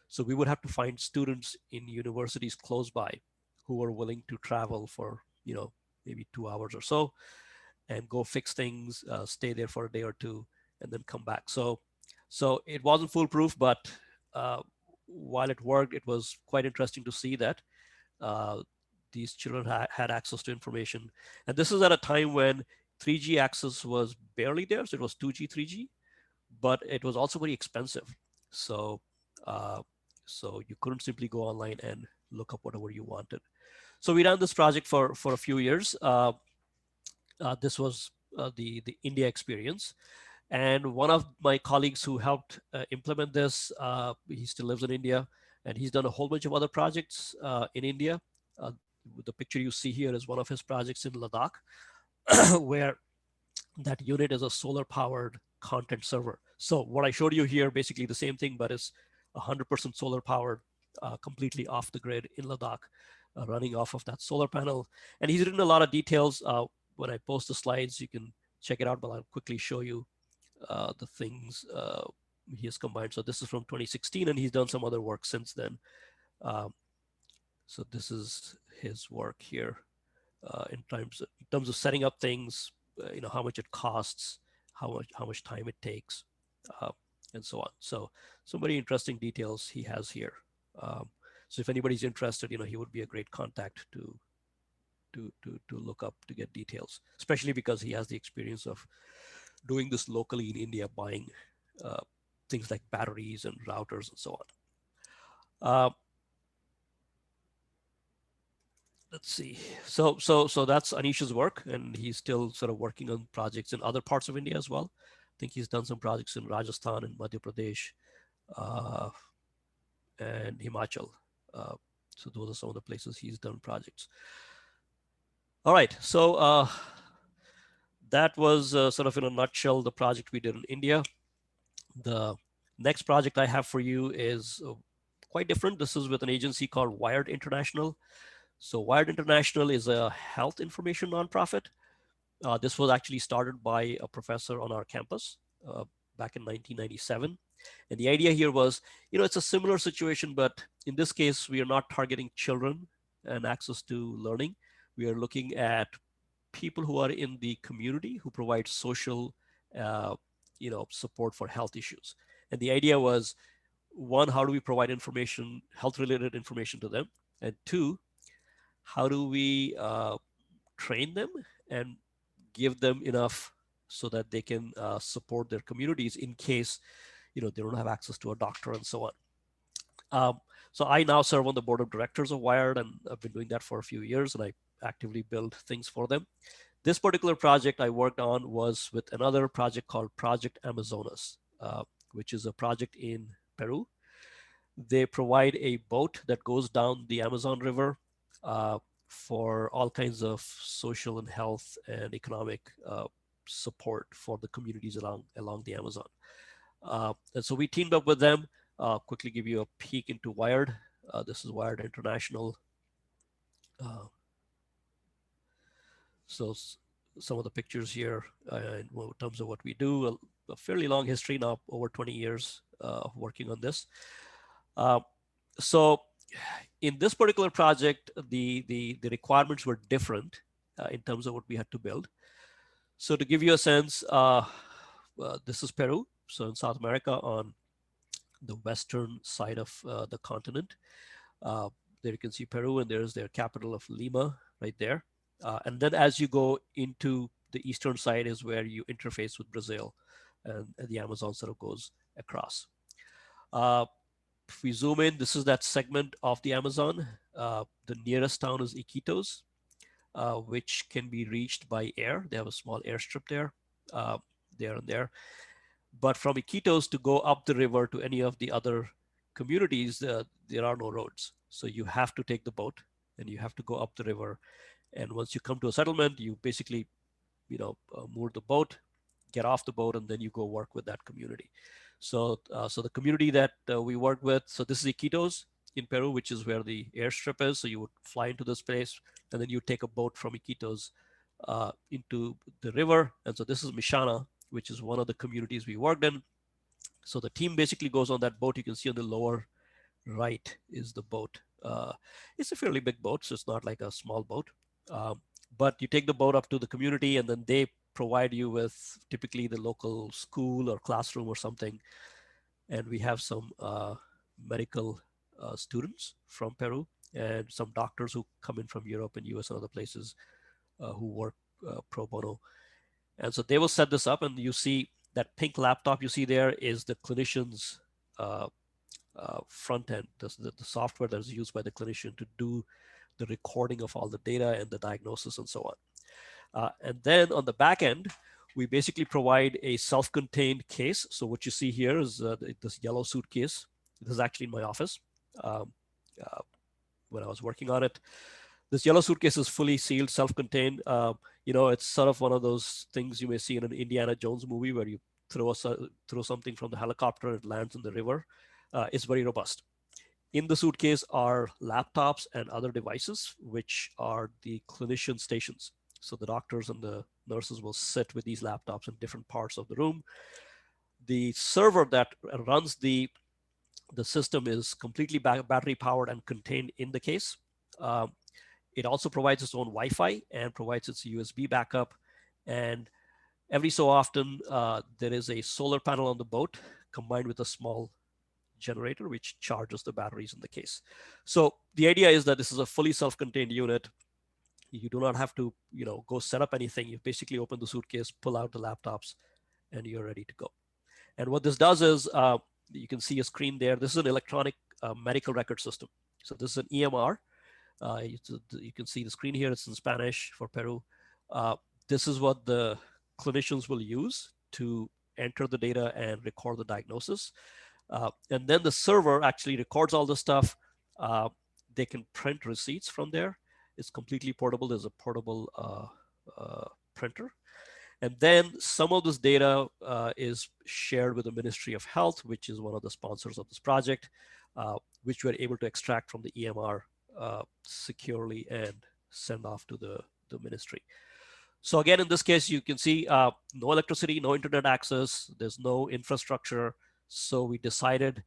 Speaker 2: So we would have to find students in universities close by who were willing to travel for, maybe 2 hours or so and go fix things, stay there for a day or two, and then come back. So it wasn't foolproof, but while it worked, it was quite interesting to see that these children had access to information. And this is at a time when 3G access was barely there. So it was 2G, 3G, but it was also very expensive. So you couldn't simply go online and look up whatever you wanted. So we ran this project for a few years. This was the India experience. And one of my colleagues who helped implement this, he still lives in India, and he's done a whole bunch of other projects in India. The picture you see here is one of his projects in Ladakh, where that unit is a solar-powered content server. So what I showed you here, basically the same thing, but it's 100% solar powered, completely off the grid in Ladakh, running off of that solar panel. And he's written a lot of details. When I post the slides, you can check it out, but I'll quickly show you the things he has combined. So this is from 2016, and he's done some other work since then. So this is his work here in terms of setting up things, how much it costs, how much time it takes, and so on. So some very interesting details he has here. So if anybody's interested, he would be a great contact to look up to get details, especially because he has the experience of doing this locally in India, buying things like batteries and routers and so on. Let's see. So that's Anish's work, and he's still sort of working on projects in other parts of India as well. I think he's done some projects in Rajasthan and Madhya Pradesh and Himachal. So those are some of the places he's done projects. All right. So that was sort of in a nutshell the project we did in India. The next project I have for you is quite different. This is with an agency called Wired International. So Wired International is a health information nonprofit. This was actually started by a professor on our campus back in 1997. And the idea here was, it's a similar situation, but in this case, we are not targeting children and access to learning. We are looking at people who are in the community who provide social, support for health issues. And the idea was, one, how do we provide information, health-related information to them? And two, how do we train them and give them enough so that they can support their communities in case they don't have access to a doctor and so on. So I now serve on the board of directors of Wired, and I've been doing that for a few years, and I actively build things for them. This particular project I worked on was with another project called Project Amazonas, which is a project in Peru. They provide a boat that goes down the Amazon River for all kinds of social and health and economic support for the communities along the Amazon. And so we teamed up with them. Quickly give you a peek into Wired. This is Wired International. So some of the pictures here in terms of what we do, a fairly long history now, over 20 years of working on this. So in this particular project, the requirements were different in terms of what we had to build. So to give you a sense, this is Peru. So in South America, on the western side of the continent, there you can see Peru, and there's their capital of Lima right there. And then as you go into the eastern side is where you interface with Brazil, and the Amazon sort of goes across. If we zoom in, this is that segment of the Amazon. The nearest town is Iquitos, which can be reached by air. They have a small airstrip there, there and there. But from Iquitos to go up the river to any of the other communities, there are no roads. So you have to take the boat and you have to go up the river. And once you come to a settlement, you basically, moor the boat, get off the boat, and then you go work with that community. So the community that we work with, so this is Iquitos in Peru, which is where the airstrip is. So you would fly into this place, and then you take a boat from Iquitos into the river. And so this is Mishana, which is one of the communities we worked in. So the team basically goes on that boat. You can see on the lower right is the boat. It's a fairly big boat, so it's not like a small boat. But you take the boat up to the community, and then they provide you with typically the local school or classroom or something. And we have some medical students from Peru and some doctors who come in from Europe and US and other places who work pro bono. And so they will set this up, and you see that pink laptop you see there is the clinician's front end, the software that is used by the clinician to do the recording of all the data and the diagnosis and so on. And then on the back end, we basically provide a self-contained case. So what you see here is this yellow suitcase. This is actually in my office when I was working on it. This yellow suitcase is fully sealed, self-contained. It's sort of one of those things you may see in an Indiana Jones movie where you throw something from the helicopter, it lands in the river, is very robust. In the suitcase are laptops and other devices, which are the clinician stations. So the doctors and the nurses will sit with these laptops in different parts of the room. The server that runs the system is completely battery powered and contained in the case. It also provides its own Wi-Fi and provides its USB backup. And every so often, there is a solar panel on the boat combined with a small generator, which charges the batteries in the case. So the idea is that this is a fully self-contained unit. You do not have to, go set up anything. You basically open the suitcase, pull out the laptops, and you're ready to go. And what this does is, you can see a screen there. This is an electronic medical record system. So this is an EMR. You can see the screen here. It's in Spanish for Peru. This is what the clinicians will use to enter the data and record the diagnosis. And then the server actually records all the stuff. They can print receipts from there. It's completely portable. There's a portable printer. And then some of this data is shared with the Ministry of Health, which is one of the sponsors of this project, which we're able to extract from the EMR securely and send off to the ministry. So again, in this case, you can see no electricity, no internet access, there's no infrastructure. So we decided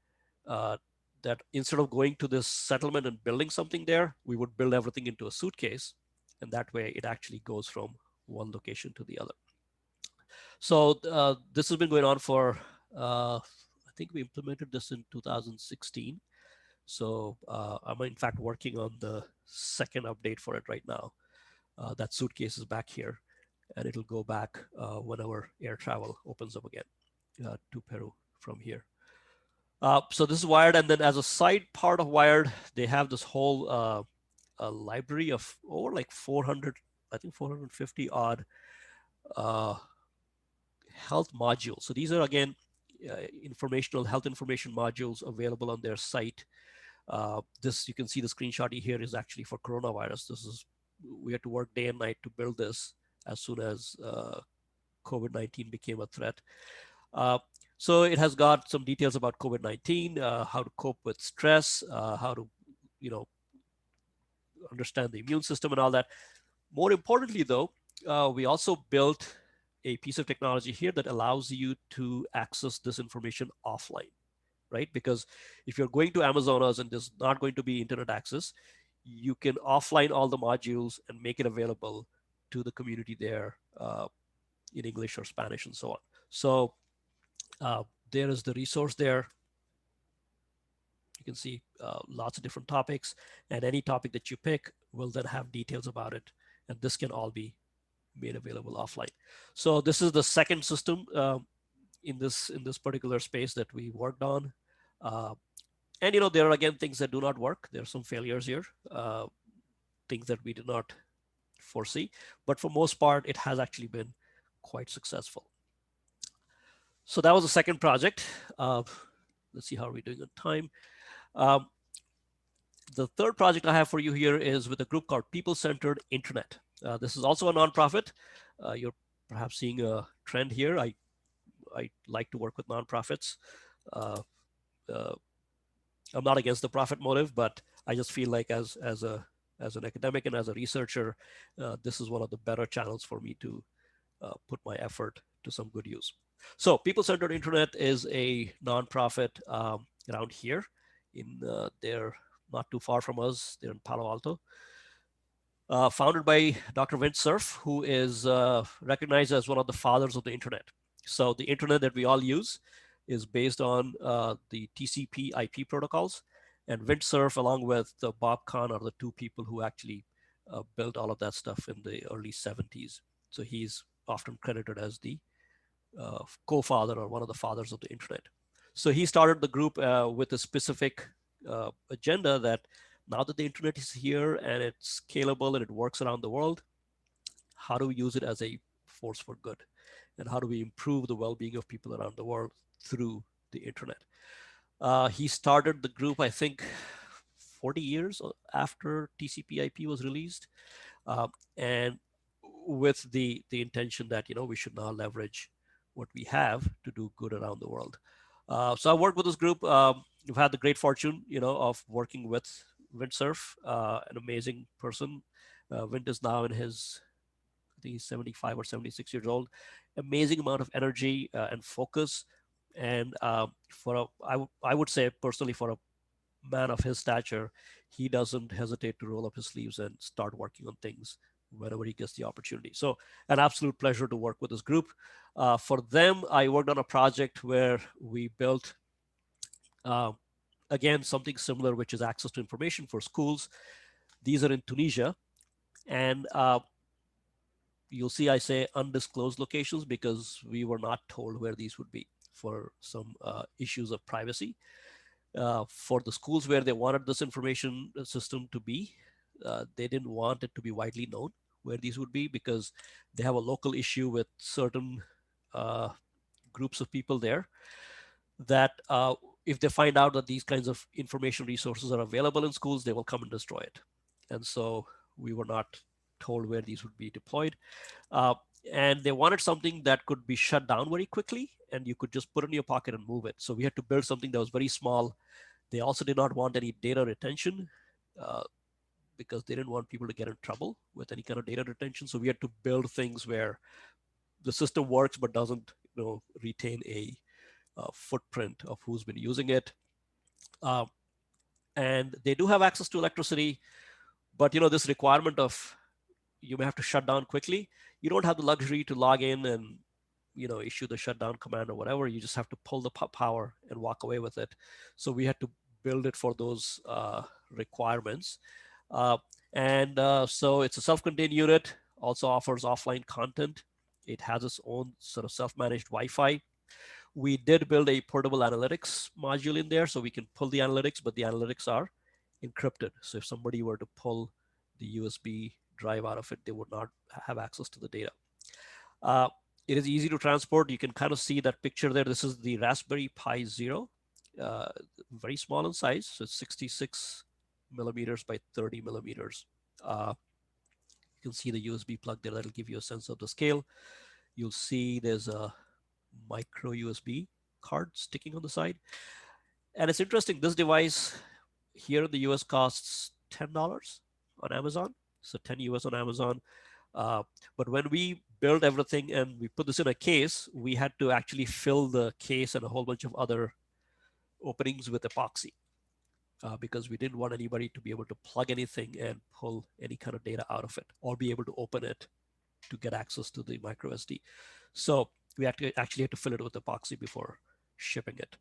Speaker 2: that instead of going to this settlement and building something there, we would build everything into a suitcase. And that way it actually goes from one location to the other. So this has been going on for, I think we implemented this in 2016. So I'm in fact working on the second update for it right now. That suitcase is back here, and it'll go back whenever air travel opens up again to Peru from here. So this is Wired, and then as a side part of Wired, they have this whole library of over like 400, I think 450 odd health modules. So these are again health information modules available on their site. This, you can see the screenshot here is actually for coronavirus. We had to work day and night to build this as soon as COVID-19 became a threat. So it has got some details about COVID-19, how to cope with stress, how to, understand the immune system and all that. More importantly, though, we also built a piece of technology here that allows you to access this information offline, right? Because if you're going to Amazonas and there's not going to be internet access, you can offline all the modules and make it available to the community there in English or Spanish and so on. So there is the resource there. You can see lots of different topics, and any topic that you pick will then have details about it. And this can all be made available offline. So this is the second system in this particular space that we worked on. And there are again things that do not work. There are some failures here, things that we did not foresee, but for most part, it has actually been quite successful. So that was the second project. Let's see how are we doing on time. The third project I have for you here is with a group called People-Centered Internet. This is also a nonprofit. You're perhaps seeing a trend here. I like to work with nonprofits. I'm not against the profit motive, but I just feel like as an academic and as a researcher, this is one of the better channels for me to put my effort to some good use. So People-Centered Internet is a nonprofit around here. They're not too far from us. They're in Palo Alto. Founded by Dr. Vint Cerf, who is recognized as one of the fathers of the internet. So the internet that we all use is based on the TCP/IP protocols. And Vint Cerf, along with Bob Kahn, are the two people who actually built all of that stuff in the early 70s. So he's often credited as the co-father or one of the fathers of the internet. So he started the group with a specific agenda that now that the internet is here and it's scalable and it works around the world, how do we use it as a force for good? And how do we improve the well-being of people around the world through the internet? He started the group, I think, 40 years after TCP/IP was released, and with the intention that we should now leverage what we have to do good around the world. So I worked with this group. We've had the great fortune, of working with Windsurf, an amazing person. Wind is now in his, I think he's 75 or 76 years old. Amazing amount of energy and focus. And I would say personally, for a man of his stature, he doesn't hesitate to roll up his sleeves and start working on things whenever he gets the opportunity. So an absolute pleasure to work with this group. For them, I worked on a project where we built, again, something similar, which is access to information for schools. These are in Tunisia. And you'll see I say undisclosed locations because we were not told where these would be for some issues of privacy. For the schools where they wanted this information system to be, they didn't want it to be widely known where these would be because they have a local issue with certain groups of people there that if they find out that these kinds of information resources are available in schools, they will come and destroy it. And so we were not told where these would be deployed. And they wanted something that could be shut down very quickly and you could just put it in your pocket and move it. So we had to build something that was very small. They also did not want any data retention because they didn't want people to get in trouble with any kind of data retention. So we had to build things where the system works but doesn't retain a footprint of who's been using it. And they do have access to electricity, but this requirement of you may have to shut down quickly. You don't have the luxury to log in and issue the shutdown command or whatever. You just have to pull the power and walk away with it. So we had to build it for those requirements. So it's a self-contained unit, also offers offline content. It has its own sort of self-managed Wi-Fi. We did build a portable analytics module in there so we can pull the analytics, but the analytics are encrypted. So if somebody were to pull the USB drive out of it, they would not have access to the data. It is easy to transport. You can kind of see that picture there. This is the Raspberry Pi Zero, very small in size. So it's 66 millimeters by 30 millimeters. You can see the USB plug there. That'll give you a sense of the scale. You'll see there's a micro USB card sticking on the side. And it's interesting, this device here in the US costs $10 on Amazon. So 10 US on Amazon. But when we build everything and we put this in a case, we had to actually fill the case and a whole bunch of other openings with epoxy because we didn't want anybody to be able to plug anything and pull any kind of data out of it or be able to open it to get access to the micro SD. So we actually had to fill it with epoxy before shipping it.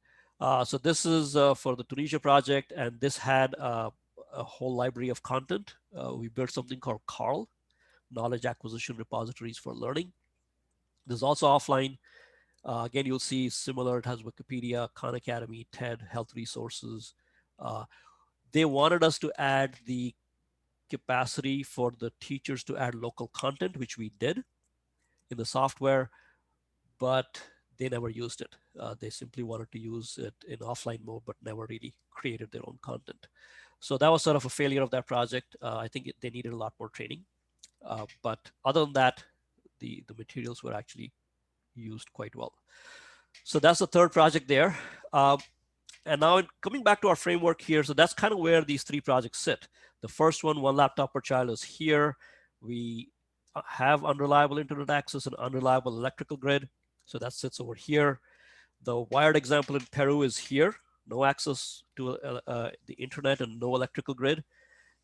Speaker 2: So this is for the Tunisia project, and this had a whole library of content. We built something called CARL, Knowledge Acquisition Repositories for Learning. This is also offline. Again, you'll see similar. It has Wikipedia, Khan Academy, TED, health resources. They wanted us to add the capacity for the teachers to add local content, which we did in the software, but they never used it. They simply wanted to use it in offline mode, but never really created their own content. So that was sort of a failure of that project. I think they needed a lot more training. But other than that, the materials were actually used quite well. So that's the third project there. And now coming back to our framework here, so that's kind of where these three projects sit. The first one laptop per child, is here. We have unreliable internet access and unreliable electrical grid. So that sits over here. The wired example in Peru is here. No access to the internet and no electrical grid.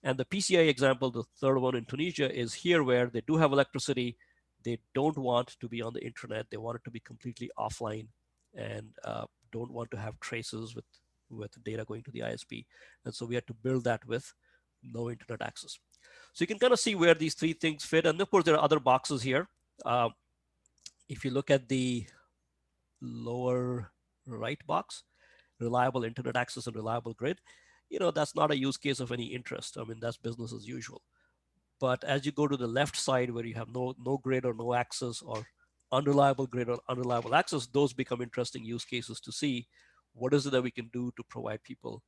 Speaker 2: And the PCI example, the third one in Tunisia, is here where they do have electricity. They don't want to be on the internet. They want it to be completely offline and don't want to have traces with data going to the ISP. And so we had to build that with no internet access. So you can kind of see where these three things fit. And of course, there are other boxes here. If you look at the lower right box, reliable internet access and reliable grid, that's not a use case of any interest. I mean, that's business as usual. But as you go to the left side where you have no grid or no access or unreliable grid or unreliable access, those become interesting use cases to see what is it that we can do to provide people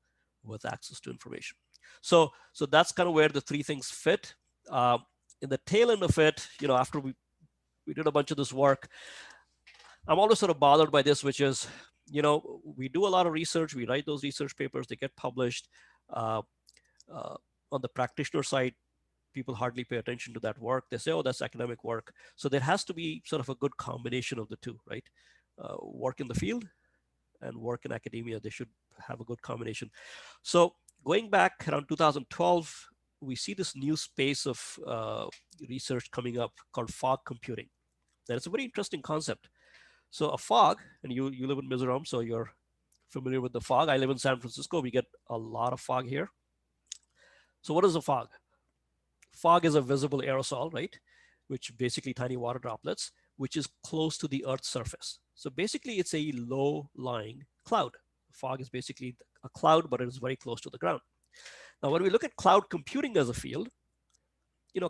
Speaker 2: with access to information. So that's kind of where the three things fit. In the tail end of it, after we did a bunch of this work, I'm always sort of bothered by this, which is, we do a lot of research, we write those research papers, they get published. Uh, uh, on the practitioner side, people hardly pay attention to that work. They say, oh, that's academic work. So there has to be sort of a good combination of the two, right? Work in the field and work in academia, they should have a good combination. So going back around 2012, we see this new space of research coming up called fog computing. And it's a very interesting concept. So a fog, and you live in Mizoram, so you're familiar with the fog. I live in San Francisco. We get a lot of fog here. So what is a fog? Fog is a visible aerosol, right? Which basically tiny water droplets, which is close to the Earth's surface. So basically it's a low-lying cloud. Fog is basically a cloud, but it is very close to the ground. Now, when we look at cloud computing as a field,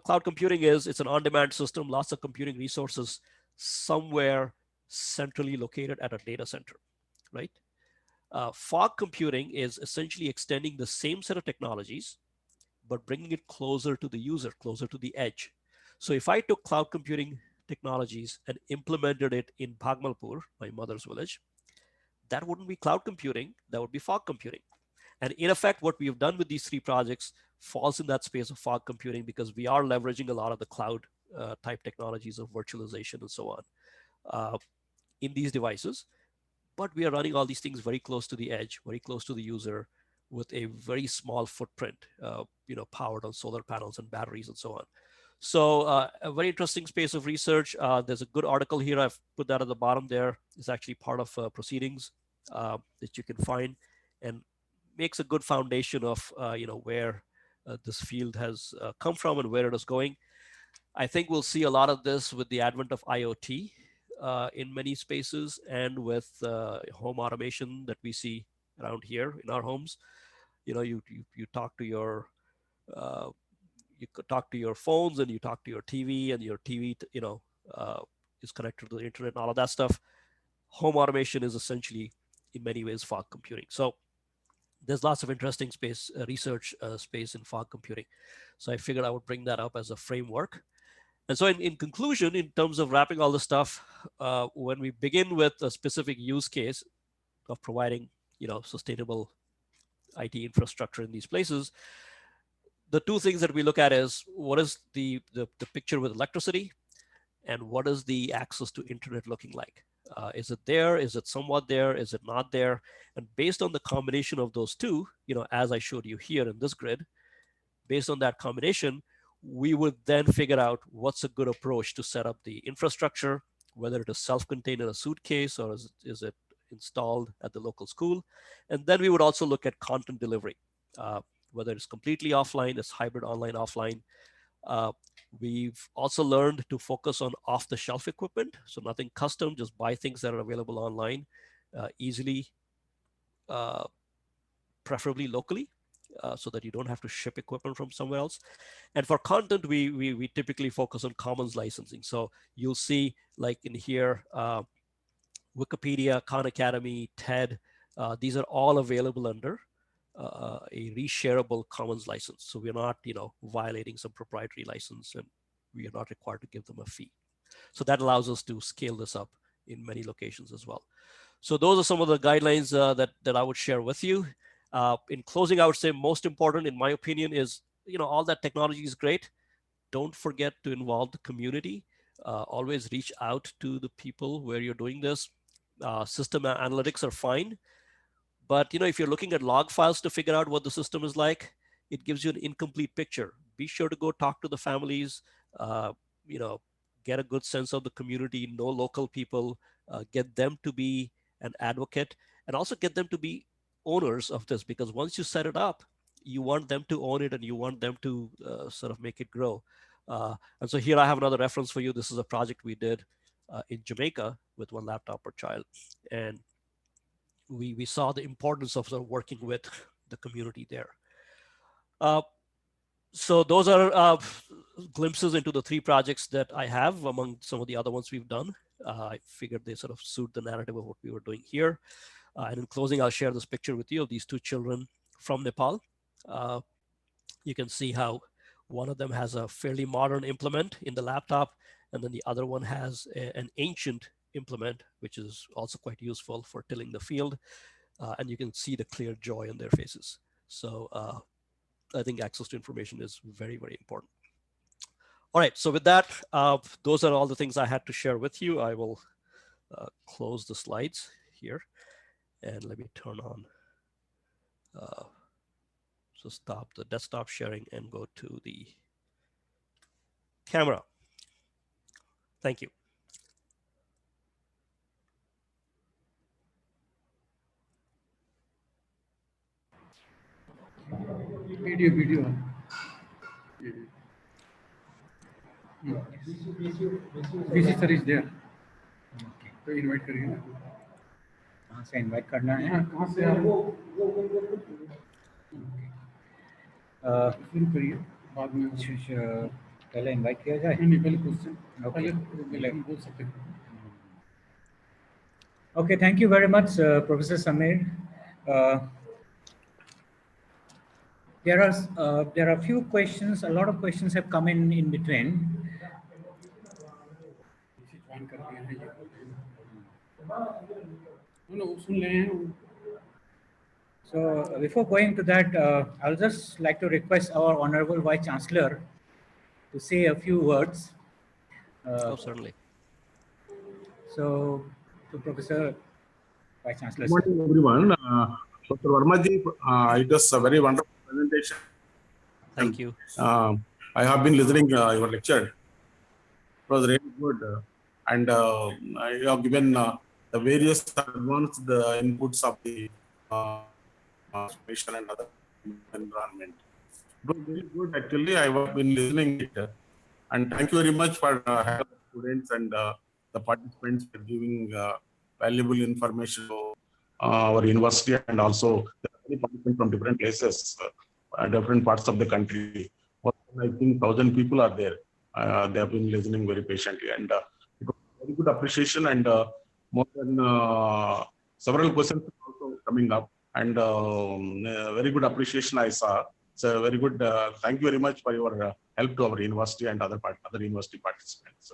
Speaker 2: cloud computing it's an on-demand system, lots of computing resources somewhere centrally located at a data center, right? Fog computing is essentially extending the same set of technologies, but bringing it closer to the user, closer to the edge. So if I took cloud computing technologies and implemented it in Bhagmalpur, my mother's village, that wouldn't be cloud computing, that would be fog computing. And in effect, what we've done with these three projects falls in that space of fog computing, because we are leveraging a lot of the cloud type technologies of virtualization and so on in these devices. But we are running all these things very close to the edge, very close to the user, with a very small footprint, powered on solar panels and batteries and so on. So a very interesting space of research. There's a good article here. I've put that at the bottom there. It's actually part of proceedings that you can find, and makes a good foundation of where this field has come from and where it is going. I think we'll see a lot of this with the advent of IoT in many spaces, and with home automation that we see around here in our homes. You talk to your you could talk to your phones, and you talk to your TV, and your TV is connected to the internet and all of that stuff. Home automation is essentially in many ways fog computing. So there's lots of interesting research space in fog computing. So I figured I would bring that up as a framework. And so in conclusion, in terms of wrapping all this stuff, when we begin with a specific use case of providing sustainable IT infrastructure in these places, the two things that we look at is what is the picture with electricity, and what is the access to internet looking like? Is it there? Is it somewhat there? Is it not there? And based on the combination of those two, as I showed you here in this grid, based on that combination, we would then figure out what's a good approach to set up the infrastructure, whether it is self-contained in a suitcase, or is it installed at the local school. And then we would also look at content delivery, whether it's completely offline, it's hybrid online, offline. We've also learned to focus on off-the-shelf equipment, so nothing custom, just buy things that are available online easily, preferably locally, so that you don't have to ship equipment from somewhere else. And for content, we typically focus on commons licensing. So you'll see, like in here, Wikipedia, Khan Academy, TED, these are all available under a reshareable commons license. So we're not, violating some proprietary license, and we are not required to give them a fee. So that allows us to scale this up in many locations as well. So those are some of the guidelines that I would share with you. In closing, I would say most important, in my opinion, is, all that technology is great. Don't forget to involve the community. Always reach out to the people where you're doing this. System analytics are fine, but if you're looking at log files to figure out what the system is like, it gives you an incomplete picture. Be sure to go talk to the families, get a good sense of the community, know local people, get them to be an advocate, and also get them to be owners of this, because once you set it up, you want them to own it, and you want them to sort of make it grow. And so here I have another reference for you. This is a project we did in Jamaica with 1 laptop per child. And we saw the importance of sort of working with the community there. So those are glimpses into the 3 projects that I have among some of the other ones we've done. I figured they sort of suit the narrative of what we were doing here. And in closing, I'll share this picture with you of these 2 children from Nepal. You can see how one of them has a fairly modern implement in the laptop, and then the other one has an ancient implement, which is also quite useful for tilling the field. And you can see the clear joy on their faces. So I think access to information is very, very important. All right, so with that, those are all the things I had to share with you. I will close the slides here, and let me turn on, so stop the desktop sharing and go to the camera. Thank you.
Speaker 3: Video. VC sir is there. तो invite करिए ना.
Speaker 1: कहाँ से invite करना है?
Speaker 3: कहाँ से आप शुरू करिए, बाद में
Speaker 1: पहले इनवाइट किया जाए.
Speaker 3: नहीं पहले क्वेश्चन.
Speaker 1: Okay.
Speaker 3: पहले बोल सकते हैं.
Speaker 1: Okay, thank you very much, Professor Samir. There are a few questions. A lot of questions have come in between.
Speaker 3: Join कर दिया है ये. नो सुन ले हैं.
Speaker 1: So before going to that, I'll just like to request our Honorable Vice Chancellor to say a few words.
Speaker 2: Oh, certainly.
Speaker 1: So, to Professor Vice Chancellor.
Speaker 4: Good morning, everyone. Dr. Verma ji, it was a very wonderful presentation.
Speaker 2: Thank you.
Speaker 4: I have been listening your lecture. It was really good, and you have given the various advanced inputs of the information and other environment. It was very good. Actually, I have been listening it, and thank you very much for having the students and the participants for giving valuable information to our university, and also the participants from different places, different parts of the country. I think 1,000 people are there. They have been listening very patiently, and it was very good appreciation, and more than several questions also coming up, and very good appreciation I saw. So very good. Thank you very much for your help to our university and other university participants.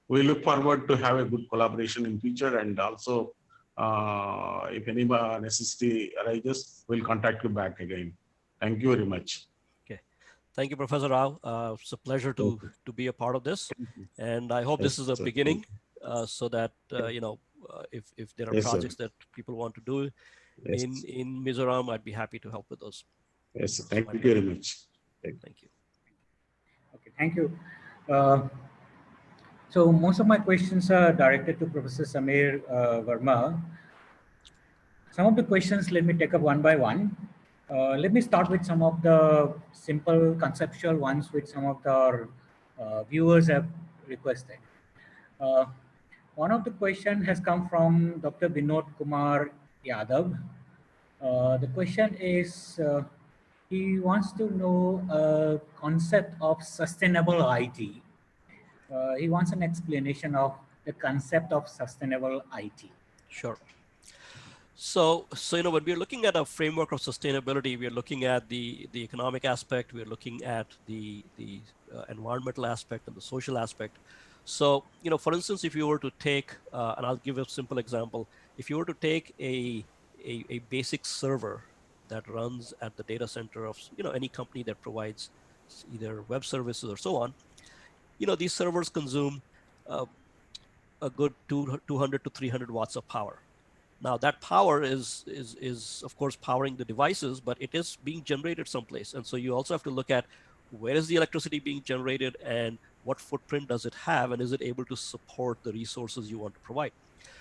Speaker 4: We look forward to have a good collaboration in future, and also if any necessity arises, we'll contact you back again. Thank you very much.
Speaker 2: Okay, thank you, Professor Rao. It's a pleasure to be a part of this, and I hope this is a beginning, so that if there are projects that people want to do in Mizoram, I'd be happy to help with those.
Speaker 4: Yes, thank you very much.
Speaker 2: Thank you.
Speaker 1: Okay, thank you. So most of my questions are directed to Professor Samir Verma. Some of the questions, let me take up one by one. Let me start with some of the simple conceptual ones which some of our viewers have requested. One of the question has come from Dr. Vinod Kumar Yadav. The question is, he wants to know a concept of sustainable IT. He wants an explanation of the concept of sustainable IT.
Speaker 2: Sure. So when we're looking at a framework of sustainability, we're looking at the economic aspect, we're looking at the environmental aspect and the social aspect. So, for instance, if you were to take, and I'll give a simple example, if you were to take a basic server that runs at the data center of any company that provides either web services or so on, these servers consume a good 200 to 300 watts of power. Now that power is of course powering the devices, but it is being generated someplace. And so you also have to look at where is the electricity being generated and what footprint does it have, and is it able to support the resources you want to provide?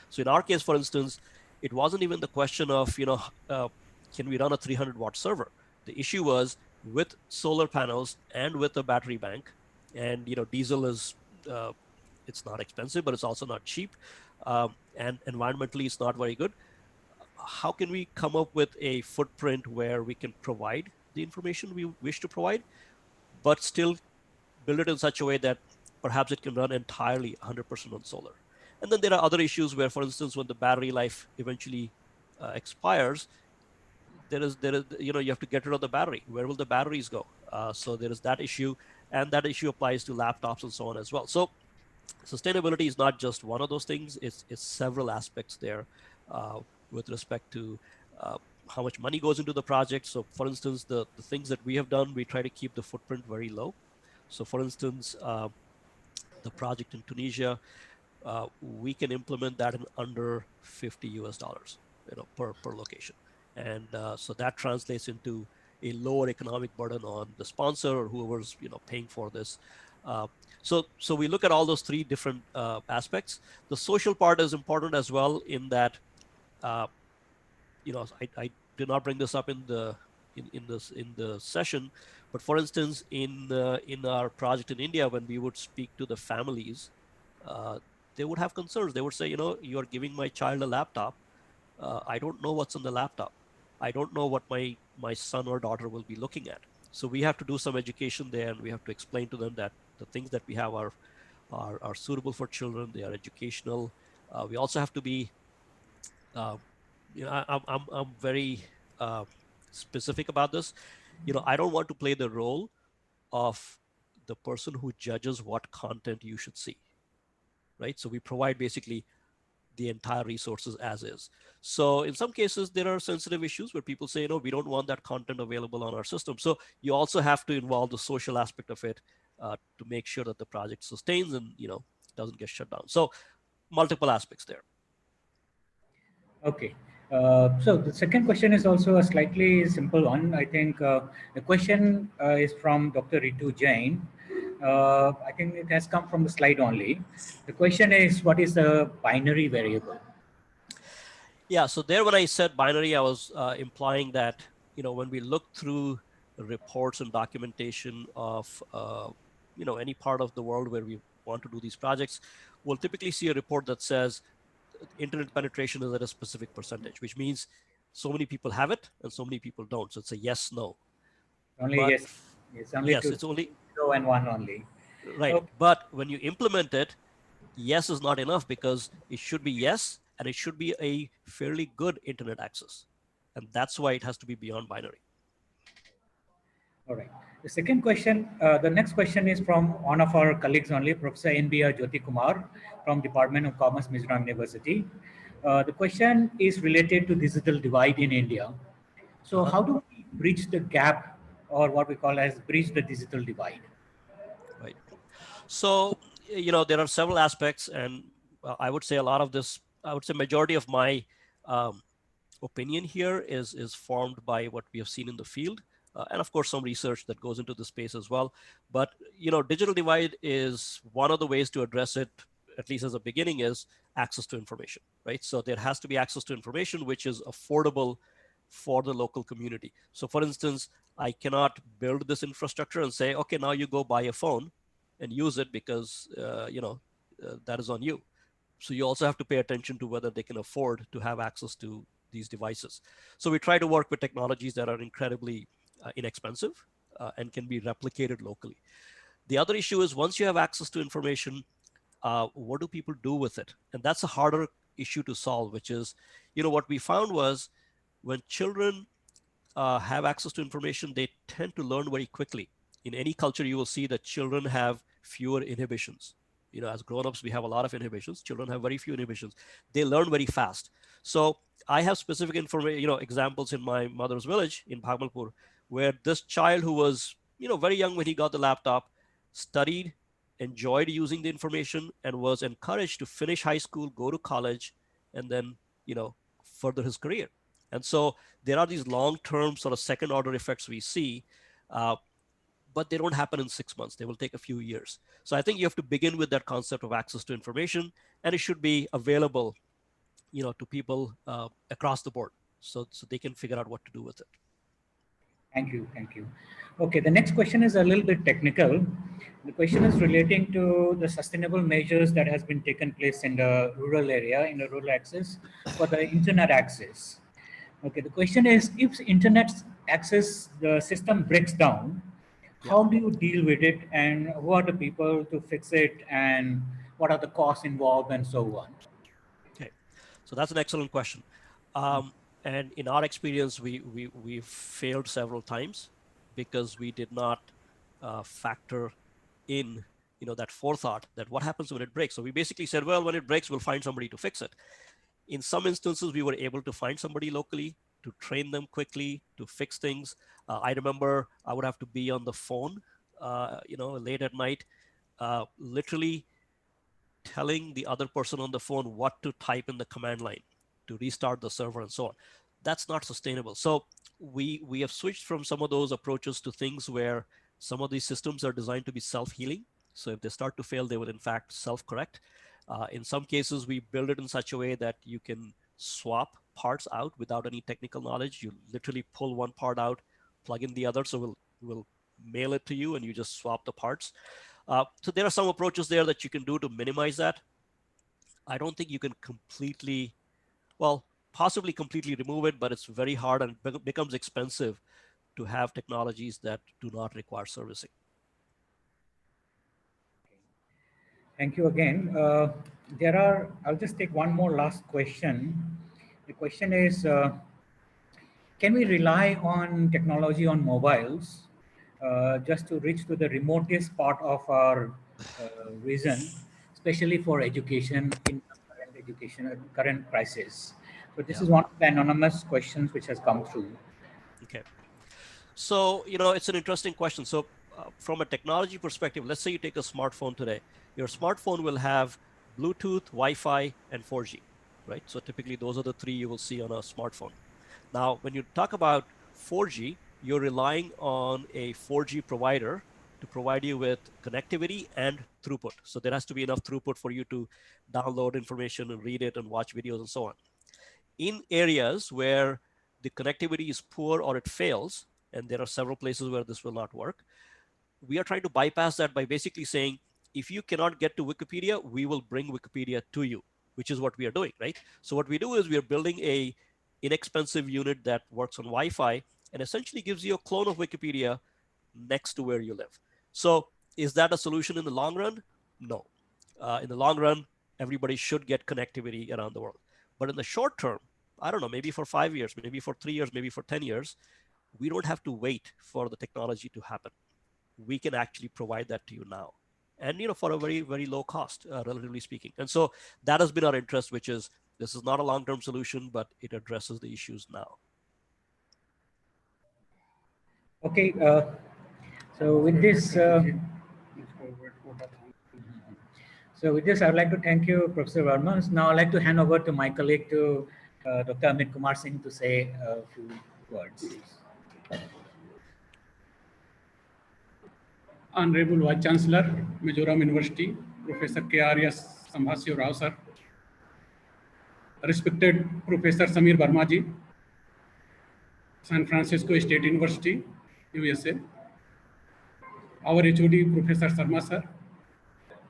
Speaker 2: So in our case, for instance, it wasn't even the question of, can we run a 300 watt server? The issue was with solar panels and with a battery bank, and diesel is, it's not expensive, but it's also not cheap. And environmentally, it's not very good. How can we come up with a footprint where we can provide the information we wish to provide, but still build it in such a way that perhaps it can run entirely 100% on solar? And then there are other issues where, for instance, when the battery life eventually expires, there is you have to get rid of the battery. Where will the batteries go? So there is that issue, and that issue applies to laptops and so on as well. So sustainability is not just one of those things. It's several aspects there with respect to how much money goes into the project. So for instance, the things that we have done, we try to keep the footprint very low. So for instance, the project in Tunisia, we can implement that in under $50 per location. And so that translates into a lower economic burden on the sponsor or whoever's paying for this. So we look at all those three different aspects. The social part is important as well in that, I did not bring this up in the session, but for instance, in our project in India, when we would speak to the families, they would have concerns. They would say, you are giving my child a laptop. I don't know what's on the laptop. I don't know what my son or daughter will be looking at. So we have to do some education there, and we have to explain to them that the things that we have are suitable for children. They are educational. We also have to be, I'm very specific about this. I don't want to play the role of the person who judges what content you should see, right? So we provide basically the entire resources as is. So in some cases, there are sensitive issues where people say, we don't want that content available on our system. So you also have to involve the social aspect of it to make sure that the project sustains and doesn't get shut down. So multiple aspects there.
Speaker 1: Okay. So the second question is also a slightly simple one. I think the question is from Dr. Ritu Jain. I think it has come from the slide only. The question is, what is the binary variable?
Speaker 2: Yeah, so there when I said binary, I was implying that, when we look through reports and documentation of, any part of the world where we want to do these projects, we'll typically see a report that says internet penetration is at a specific percentage, which means so many people have it and so many people don't. So it's a yes, no.
Speaker 1: Only
Speaker 2: but,
Speaker 1: yes. It's only
Speaker 2: yes,
Speaker 1: two,
Speaker 2: it's only
Speaker 1: 0 and 1 only.
Speaker 2: right.
Speaker 1: Okay.
Speaker 2: But when you implement it, yes is not enough, because it should be yes, and it should be a fairly good internet access. And that's why it has to be beyond binary.
Speaker 1: All right. The second question, the next question is from one of our colleagues only, Professor N.B.R. Jyoti Kumar from Department of Commerce, Mizoram University. The question is related to digital divide in India. So how do we bridge the gap, or what we call as bridge the digital divide?
Speaker 2: Right. So, there are several aspects, and I would say a lot of this, I would say majority of my opinion here is formed by what we have seen in the field. And of course, some research that goes into the space as well. But, digital divide is one of the ways to address it, at least as a beginning, is access to information, right? So there has to be access to information which is affordable for the local community. So for instance, I cannot build this infrastructure and say, okay, now you go buy a phone and use it because, that is on you. So you also have to pay attention to whether they can afford to have access to these devices. So we try to work with technologies that are incredibly inexpensive and can be replicated locally. The other issue is, once you have access to information, what do people do with it? And that's a harder issue to solve, which is, what we found was when children have access to information, they tend to learn very quickly. In any culture, you will see that children have fewer inhibitions. As grown-ups, we have a lot of inhibitions. Children have very few inhibitions. They learn very fast. So I have specific information, examples in my mother's village in Bhagalpur, where this child who was, very young when he got the laptop, studied, enjoyed using the information, and was encouraged to finish high school, go to college, and then, further his career. And so there are these long-term sort of second order effects we see, but they don't happen in 6 months. They will take a few years. So I think you have to begin with that concept of access to information, and it should be available, to people across the board, so they can figure out what to do with it.
Speaker 1: Thank you. Thank you. Okay, the next question is a little bit technical. The question is relating to the sustainable measures that has been taken place in the rural area, in the rural access for the internet access. Okay, the question is, if internet access, the system breaks down, how do you deal with it, and who are the people to fix it, and what are the costs involved, and so on?
Speaker 2: Okay, so that's an excellent question. And in our experience, we've failed several times because we did not factor in that forethought that what happens when it breaks. So we basically said, well, when it breaks, we'll find somebody to fix it. In some instances, we were able to find somebody locally, to train them quickly, to fix things. I remember I would have to be on the phone, late at night, literally telling the other person on the phone what to type in the command line to restart the server and so on. That's not sustainable. So we have switched from some of those approaches to things where some of these systems are designed to be self-healing. So if they start to fail, they will in fact self-correct. In some cases, we build it in such a way that you can swap parts out without any technical knowledge. You literally pull one part out, plug in the other. So we'll mail it to you and you just swap the parts. So there are some approaches there that you can do to minimize that. I don't think you can completely, well, possibly completely remove it, but it's very hard and becomes expensive to have technologies that do not require servicing.
Speaker 1: Thank you again. I'll just take one more last question. The question is, can we rely on technology on mobiles just to reach to the remotest part of our region, especially for education in current crisis? So this is one of the anonymous questions which has come through.
Speaker 2: Okay. So, it's an interesting question. So from a technology perspective, let's say you take a smartphone today. Your smartphone will have Bluetooth, Wi-Fi, and 4G, right? So typically those are the three you will see on a smartphone. Now, when you talk about 4G, you're relying on a 4G provider to provide you with connectivity and throughput. So there has to be enough throughput for you to download information and read it and watch videos and so on. In areas where the connectivity is poor or it fails, and there are several places where this will not work, we are trying to bypass that by basically saying, if you cannot get to Wikipedia, we will bring Wikipedia to you, which is what we are doing, right? So what we do is we are building a inexpensive unit that works on Wi-Fi and essentially gives you a clone of Wikipedia next to where you live. So is that a solution in the long run? No. In the long run, everybody should get connectivity around the world. But in the short term, I don't know, maybe for 5 years, maybe for 3 years, maybe for 10 years, we don't have to wait for the technology to happen. We can actually provide that to you now. And for a very, very low cost, relatively speaking. And so that has been our interest, which is this is not a long-term solution, but it addresses the issues now.
Speaker 1: Okay, so with this, I'd like to thank you, Professor Verma. Now I'd like to hand over to my colleague, to Dr. Amit Kumar Singh, to say a few words.
Speaker 3: Honorable Vice Chancellor, Mizoram University, Professor K.R.S. Sambhasio Rao, sir. Respected Professor Samir Verma ji, San Francisco State University, USA. Our HOD, Professor Sharma, sir,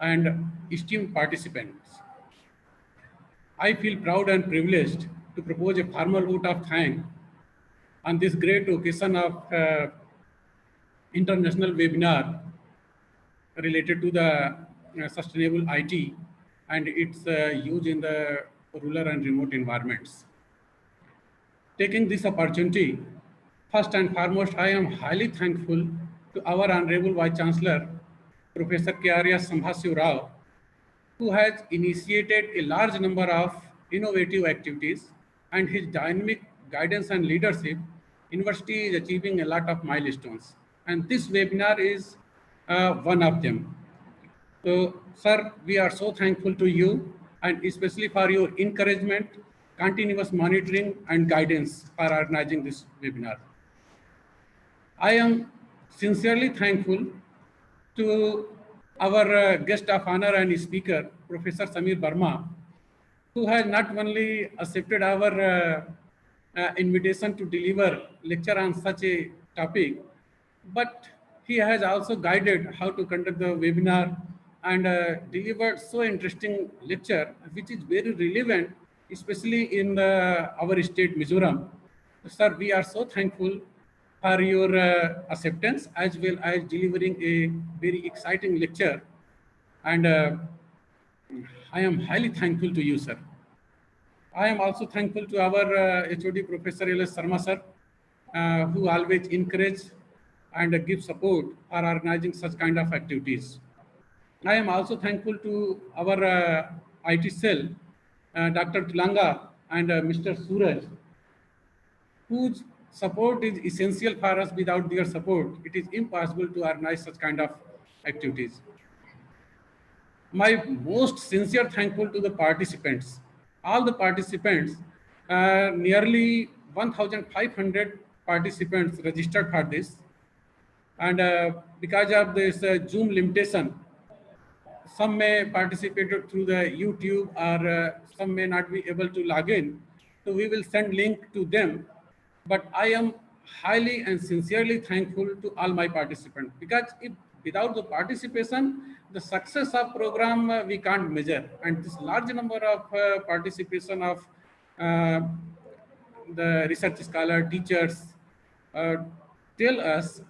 Speaker 3: and esteemed participants. I feel proud and privileged to propose a formal vote of thanks on this great occasion of international webinar related to the sustainable IT and its use in the rural and remote environments. Taking this opportunity, first and foremost, I am highly thankful to our Honorable Vice Chancellor, Professor K.R.S. Sambhasio Rao, who has initiated a large number of innovative activities, and his dynamic guidance and leadership, University is achieving a lot of milestones. And this webinar is one of them. So, sir, we are so thankful to you, and especially for your encouragement, continuous monitoring, and guidance for organizing this webinar. I am sincerely thankful to our guest of honor and speaker, Professor Samir Verma, who has not only accepted our invitation to deliver lecture on such a topic, but he has also guided how to conduct the webinar and delivered so interesting lecture, which is very relevant, especially in our state, Mizoram. Sir, we are so thankful for your acceptance as well as delivering a very exciting lecture. And I am highly thankful to you, sir. I am also thankful to our HOD, Professor L.S. Sharma, sir, who always encourage and give support for organizing such kind of activities. I am also thankful to our IT cell, Dr. Tulanga and Mr. Suraj, whose support is essential for us. Without their support, it is impossible to organize such kind of activities. My most sincere thankful to the participants, all the participants, nearly 1,500 participants registered for this. And because of this Zoom limitation, some may participate through the YouTube or some may not be able to log in. So we will send link to them. But I am highly and sincerely thankful to all my participants, because if without the participation, the success of program we can't measure. And this large number of participation of the research scholar, teachers, tell us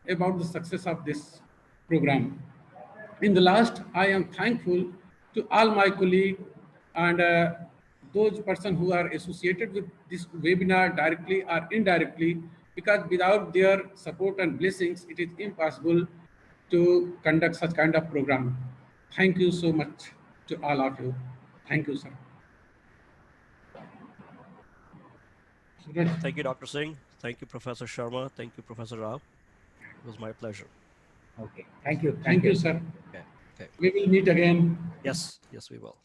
Speaker 3: about the success of this program. In the last, I am thankful to all my colleagues and those persons who are associated with this webinar directly or indirectly, because without their support and blessings, it is impossible to conduct such kind of program. Thank you so much to all of you. Thank you, sir.
Speaker 2: Thank you, Dr. Singh. Thank you, Professor Sharma. Thank you, Professor Rao. It was my pleasure.
Speaker 1: Okay. Thank you.
Speaker 3: Thank you, sir.
Speaker 2: Okay.
Speaker 3: We will meet again.
Speaker 2: Yes, we will.